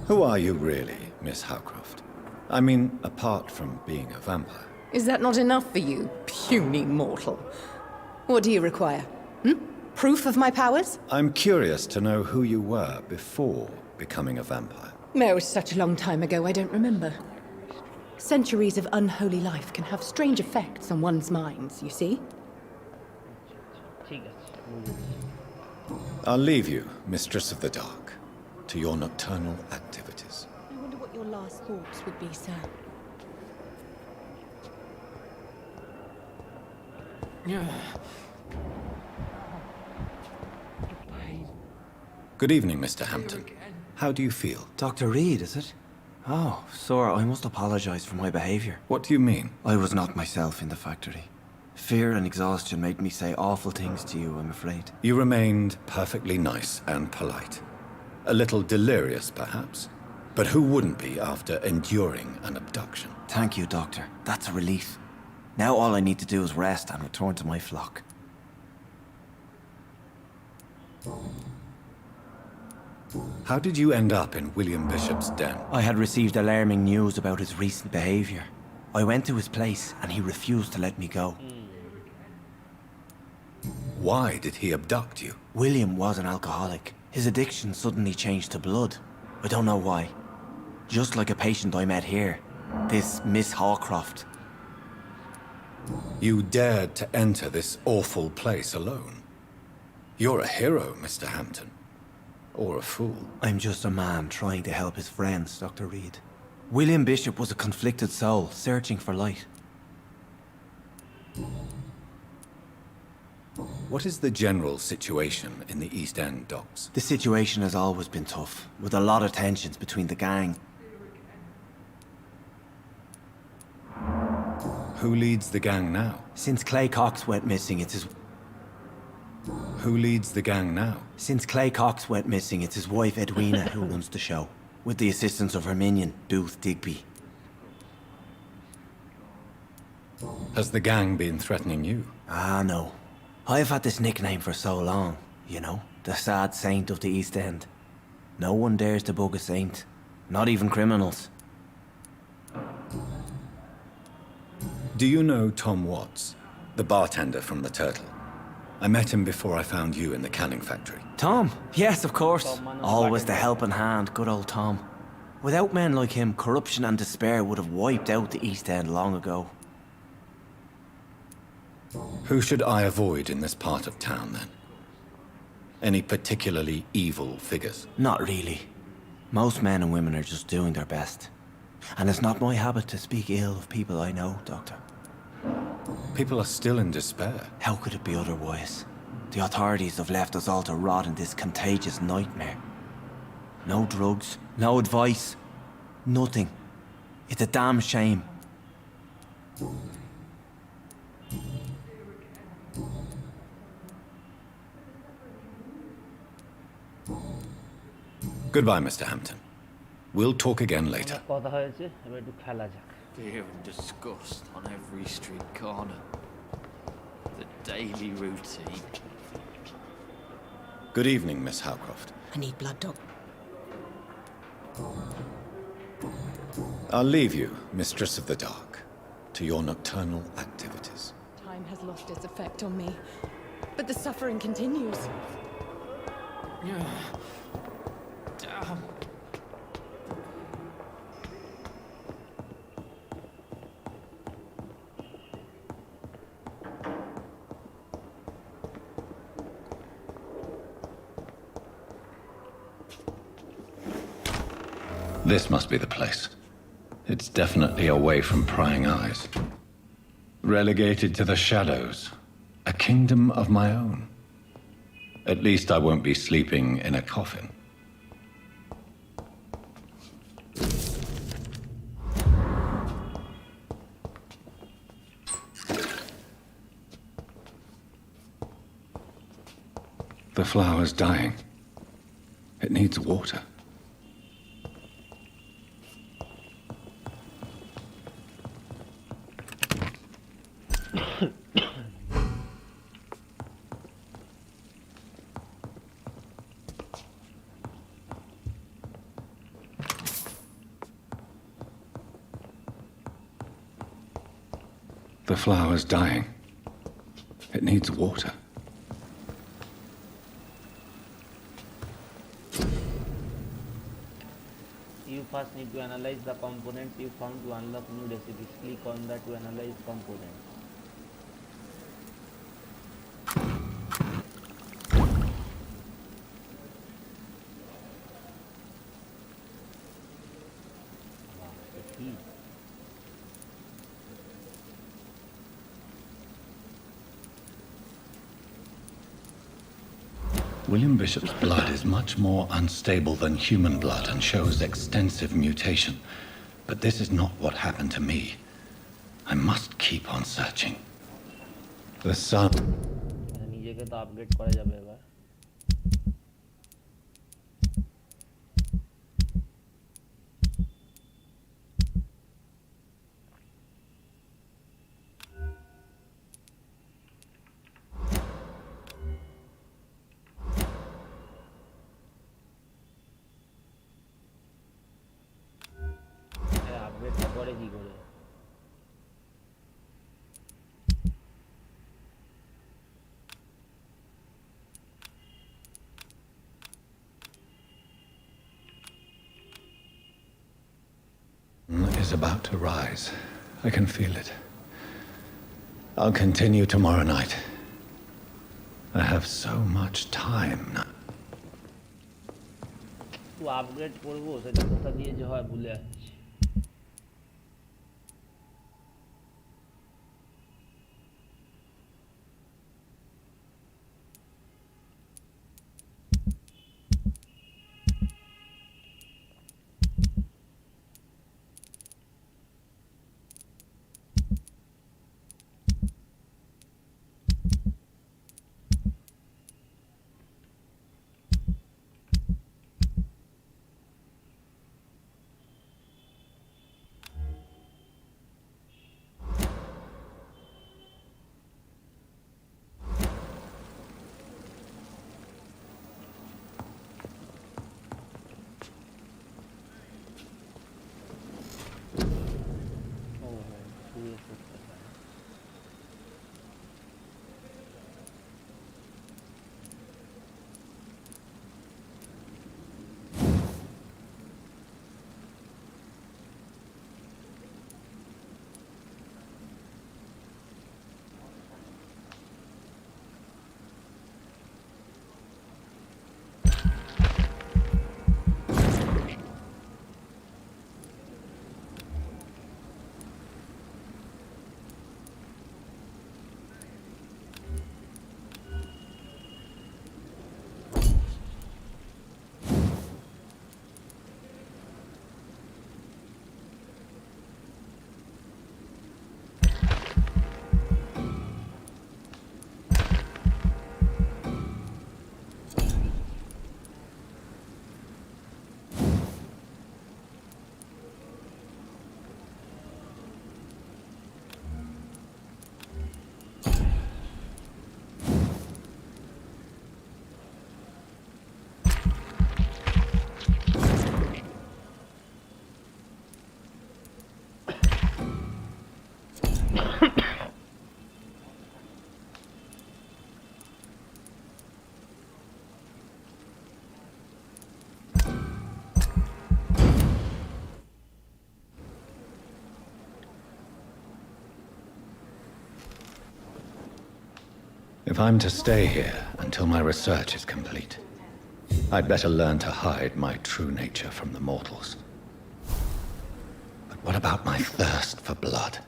Who are you really, Miss Howcroft? I mean, apart from being a vampire. Is that not enough for you, puny mortal? What do you require? Proof of my powers? I'm curious to know who you were before becoming a vampire. It was such a long time ago, I don't remember. Centuries of unholy life can have strange effects on one's minds, you see? I'll leave you, Mistress of the Dark, to your nocturnal activities. I wonder what your last thoughts would be, sir. Good evening, Mr. Hampton. How do you feel? Dr. Reid, is it? Oh, sir, I must apologize for my behavior. What do you mean? I was not myself in the factory. Fear and exhaustion made me say awful things to you, I'm afraid. You remained perfectly nice and polite. A little delirious, perhaps. But who wouldn't be after enduring an abduction? Thank you, Doctor. That's a relief. Now all I need to do is rest and return to my flock. How did you end up in William Bishop's den? I had received alarming news about his recent behavior. I went to his place and he refused to let me go. Why did he abduct you? William was an alcoholic. His addiction suddenly changed to blood. I don't know why. Just like a patient I met here. This Miss Hawcroft. You dared to enter this awful place alone. You're a hero, Mr. Hampton. Or a fool. I'm just a man trying to help his friends, Dr. Reid. William Bishop was a conflicted soul, searching for light. What is the general situation in the East End docks? The situation has always been tough, with a lot of tensions between the gang. Who leads the gang now? Since Clay Cox went missing, it's his... Who leads the gang now? Since Clay Cox went missing, it's his wife Edwina who runs the show, with the assistance of her minion, Booth Digby. Has the gang been threatening you? Ah, no. I've had this nickname for so long, you know, the sad saint of the East End. No one dares to bug a saint. Not even criminals. Do you know Tom Watts, the bartender from the Turtle? I met him before I found you in the canning factory. Tom? Yes, of course. Always the helping hand, good old Tom. Without men like him, corruption and despair would have wiped out the East End long ago. Who should I avoid in this part of town, then? Any particularly evil figures? Not really. Most men and women are just doing their best. And it's not my habit to speak ill of people I know, Doctor. People are still in despair. How could it be otherwise? The authorities have left us all to rot in this contagious nightmare. No drugs, no advice, nothing. It's a damn shame. Goodbye, Mr. Hampton. We'll talk again later. Fear and disgust on every street corner. The daily routine. Good evening, Miss Howcroft. I need blood, Doc. I'll leave you, Mistress of the Dark, to your nocturnal activities. Time has lost its effect on me, but the suffering continues. Damn. This must be the place. It's definitely away from prying eyes. Relegated to the shadows. A kingdom of my own. At least I won't be sleeping in a coffin. The flower's dying. It needs water. The flower's dying. It needs water. You first need to analyze the components you found to unlock new recipes. Click on that to analyze components. William Bishop's blood is much more unstable than human blood and shows extensive mutation. But this is not what happened to me. I must keep on searching. The sun... নিজেকে তো upgrade করা যাবে এবার আপগ্রেডটা করে কি করে is about to rise. I can feel it. I'll continue tomorrow night. I have so much time now. তো upgrade করব সেটা কোথা দিয়ে যে হয় ভুলে যাচ্ছি If I'm to stay here until my research is complete, I'd better learn to hide my true nature from the mortals. But what about my thirst for blood?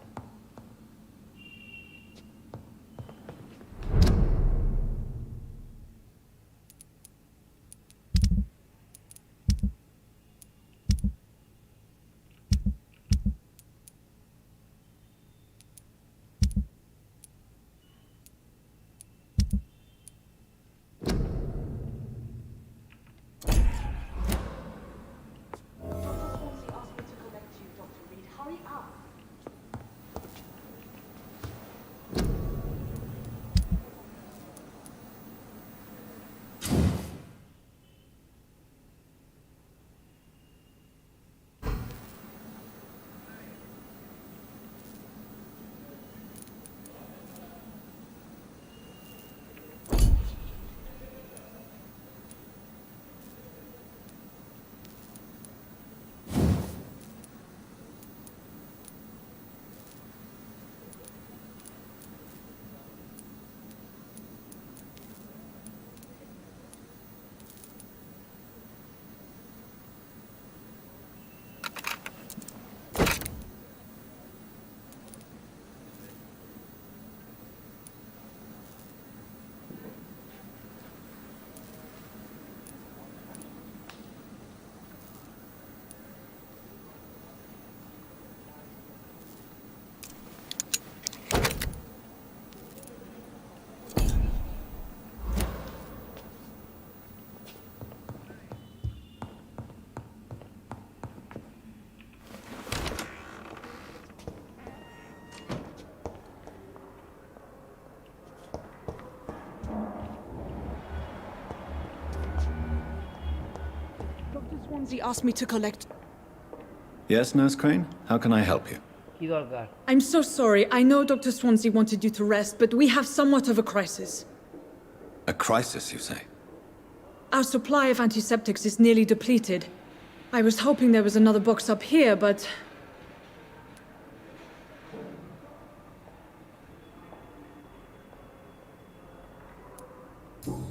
Swansea asked me to collect... Yes, Nurse Crane? How can I help you? I'm so sorry. I know Dr. Swansea wanted you to rest, but we have somewhat of a crisis. A crisis, you say? Our supply of antiseptics is nearly depleted. I was hoping there was another box up here, but...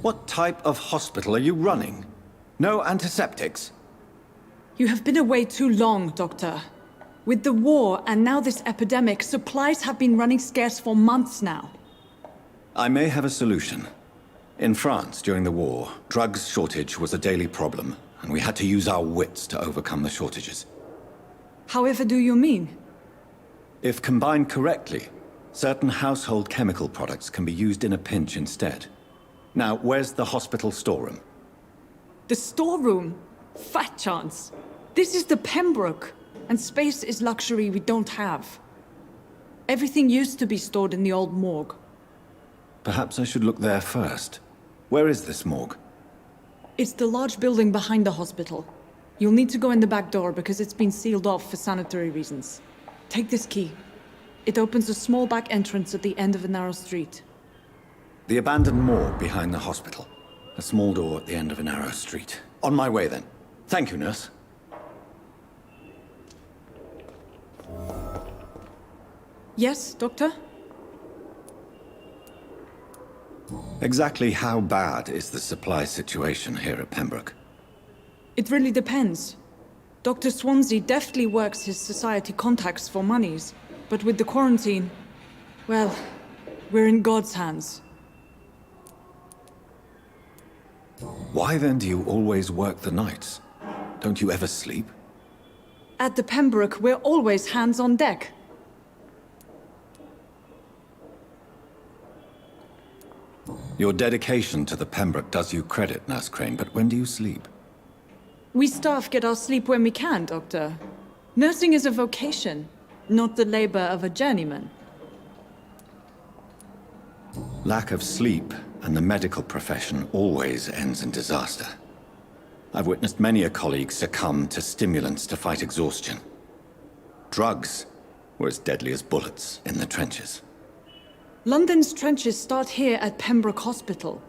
What type of hospital are you running? No antiseptics? You have been away too long, Doctor. With the war and now this epidemic, supplies have been running scarce for months now. I may have a solution. In France, during the war, drugs shortage was a daily problem, and we had to use our wits to overcome the shortages. However do you mean? If combined correctly, certain household chemical products can be used in a pinch instead. Now, where's the hospital storeroom? The storeroom? Fat chance. This is the Pembroke, and space is luxury we don't have. Everything used to be stored in the old morgue. Perhaps I should look there first. Where is this morgue? It's the large building behind the hospital. You'll need to go in the back door because it's been sealed off for sanitary reasons. Take this key. It opens a small back entrance at the end of a narrow street. The abandoned morgue behind the hospital. A small door at the end of a narrow street. On my way then. Thank you, nurse. Yes, Doctor? Exactly how bad is the supply situation here at Pembroke? It really depends. Dr. Swansea deftly works his society contacts for monies, but with the quarantine, well, we're in God's hands. Why then do you always work the nights? Don't you ever sleep? At the Pembroke, we're always hands on deck. Your dedication to the Pembroke does you credit, Nurse Crane, but when do you sleep? We staff get our sleep when we can, Doctor. Nursing is a vocation, not the labor of a journeyman. Lack of sleep and the medical profession always ends in disaster. I've witnessed many a colleague succumb to stimulants to fight exhaustion. Drugs were as deadly as bullets in the trenches. London's trenches start here at Pembroke Hospital.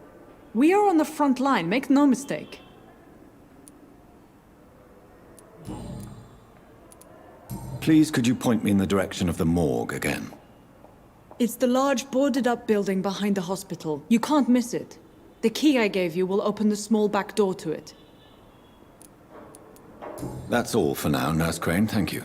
We are on the front line, make no mistake. Please, could you point me in the direction of the morgue again? It's the large boarded-up building behind the hospital. You can't miss it. The key I gave you will open the small back door to it. That's all for now, Nurse Crane, thank you.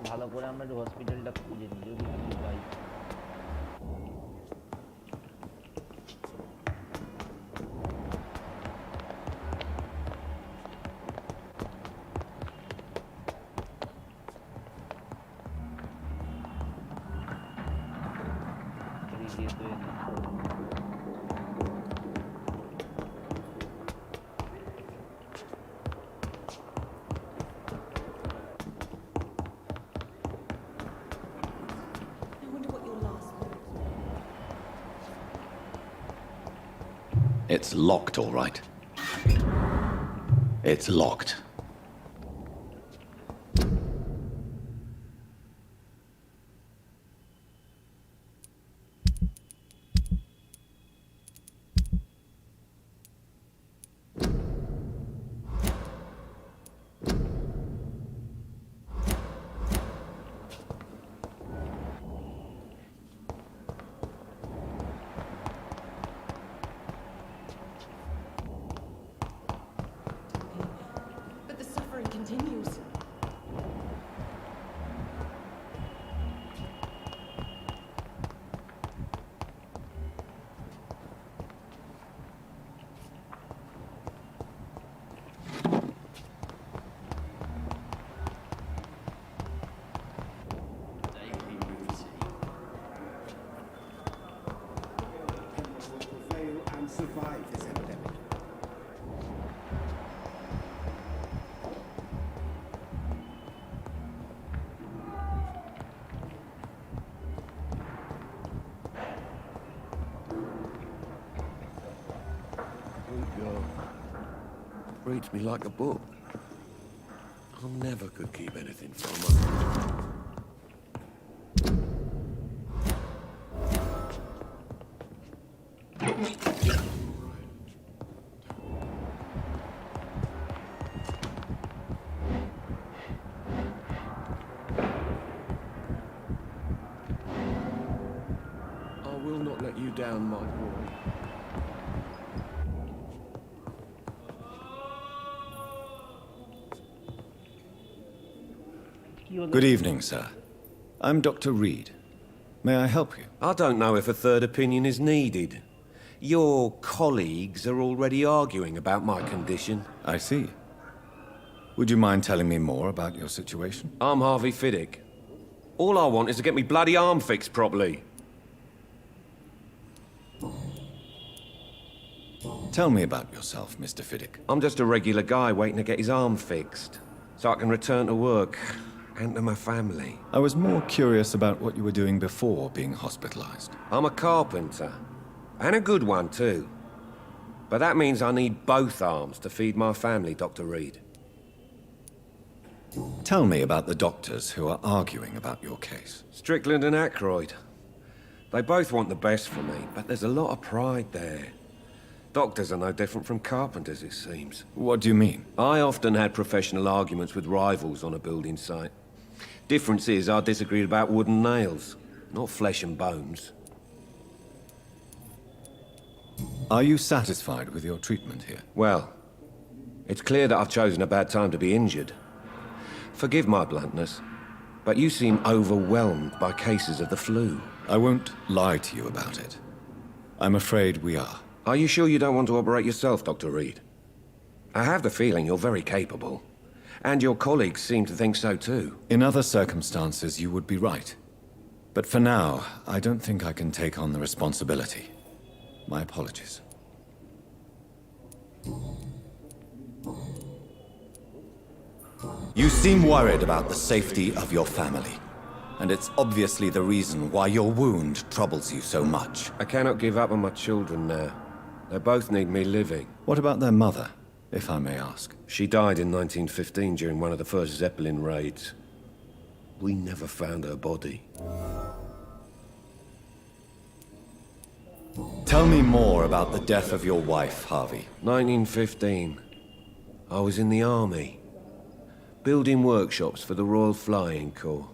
ভালো করে আমরা একটু হসপিটালটা খুঁজে নিই যদি কিছু পাই। It's locked, all right. It's locked. Reads me like a book. I never could keep anything from her. I will not let you down, my boy. Good evening, sir. I'm Dr. Reid. May I help you? I don't know if a third opinion is needed. Your colleagues are already arguing about my condition. I see. Would you mind telling me more about your situation? I'm Harvey Fiddick. All I want is to get me bloody arm fixed properly. Tell me about yourself, Mr. Fiddick. I'm just a regular guy waiting to get his arm fixed, so I can return to work and to my family. I was more curious about what you were doing before being hospitalized. I'm a carpenter, and a good one too. But that means I need both arms to feed my family, Dr. Reid. Tell me about the doctors who are arguing about your case. Strickland and Aykroyd. They both want the best for me, but there's a lot of pride there. Doctors are no different from carpenters, it seems. What do you mean? I often had professional arguments with rivals on a building site. Difference is, I disagreed about wooden nails, not flesh and bones. Are you satisfied with your treatment here? Well, it's clear that I've chosen a bad time to be injured. Forgive my bluntness, but you seem overwhelmed by cases of the flu. I won't lie to you about it. I'm afraid we are. Are you sure you don't want to operate yourself, Dr. Reid? I have the feeling you're very capable. And your colleagues seem to think so too. In other circumstances, you would be right. But for now, I don't think I can take on the responsibility. My apologies. You seem worried about the safety of your family. And it's obviously the reason why your wound troubles you so much. I cannot give up on my children now. They both need me living. What about their mother, if I may ask? She died in 1915 during one of the first Zeppelin raids. We never found her body. Tell me more about the death of your wife, Harvey. 1915. I was in the army, building workshops for the Royal Flying Corps.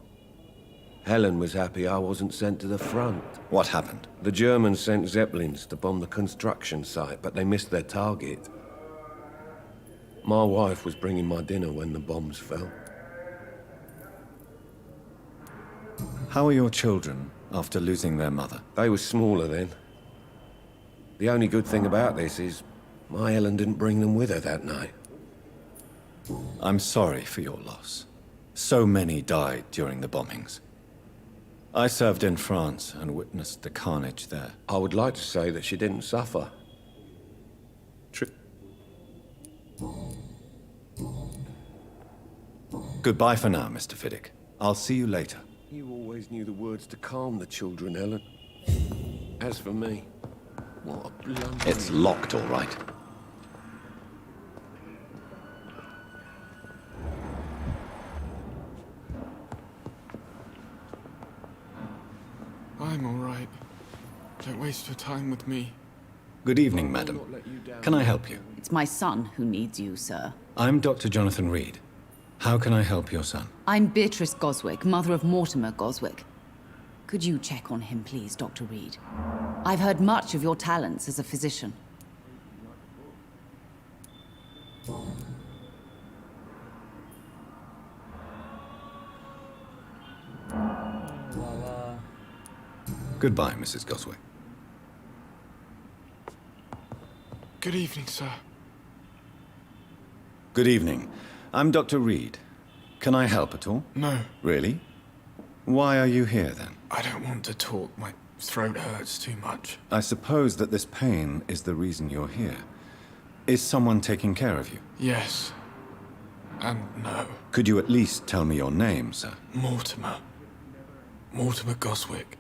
Helen was happy I wasn't sent to the front. What happened? The Germans sent Zeppelins to bomb the construction site, but they missed their target. My wife was bringing my dinner when the bombs fell. How are your children after losing their mother? They were smaller then. The only good thing about this is my Helen didn't bring them with her that night. I'm sorry for your loss. So many died during the bombings. I served in France and witnessed the carnage there. I would like to say that she didn't suffer. Goodbye for now, Mr. Fiddick. I'll see you later. You always knew the words to calm the children, Helen. As for me, what a blunder. It's locked, all right. I'm all right. Don't waste your time with me. Good evening, madam. Can I help you? It's my son who needs you, sir. I'm Dr. Jonathan Reid. How can I help your son? I'm Beatrice Goswick, mother of Mortimer Goswick. Could you check on him, please, Dr. Reid? I've heard much of your talents as a physician. Goodbye, Mrs. Goswick. Good evening, sir. Good evening. I'm Dr. Reid. Can I help at all? No. Really? Why are you here, then? I don't want to talk. My throat hurts too much. I suppose that this pain is the reason you're here. Is someone taking care of you? Yes. And no. Could you at least tell me your name, sir? Mortimer. Mortimer Goswick.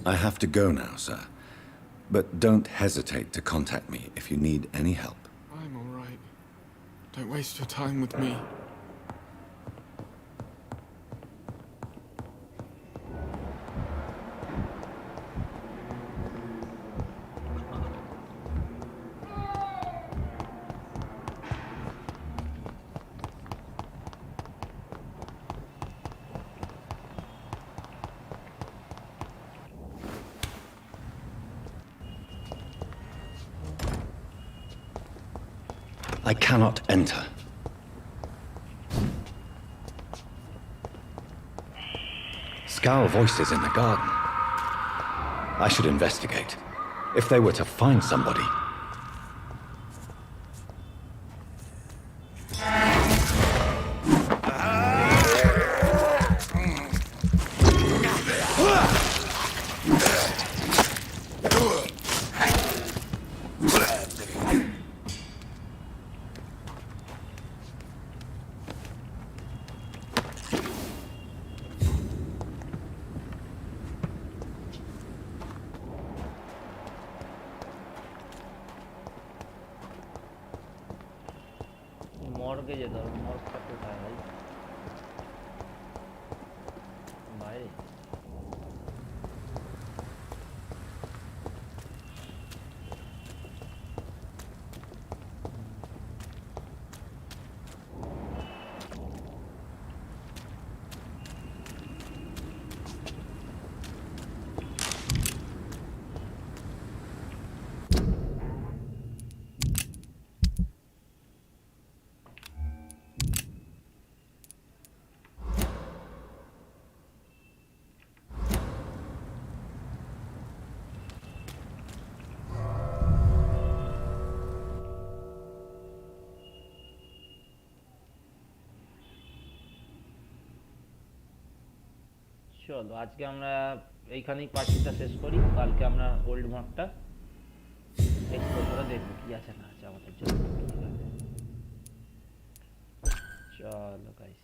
I have to go now, sir. But don't hesitate to contact me if you need any help. I'm all right. Don't waste your time with me. I cannot enter. Scowl voices in the garden. I should investigate. If they were to find somebody. মর্গে যেতে হবে। মর্গটা কোথায় ভাই? বাইরে। চলো আজকে আমরা এইখানেই পার্টিটা শেষ করি, কালকে আমরা ওল্ড মঠটা এক্সপ্লোর করে দেখবো কি আছে না আছে আমাদের জন্য। চলো গাইস।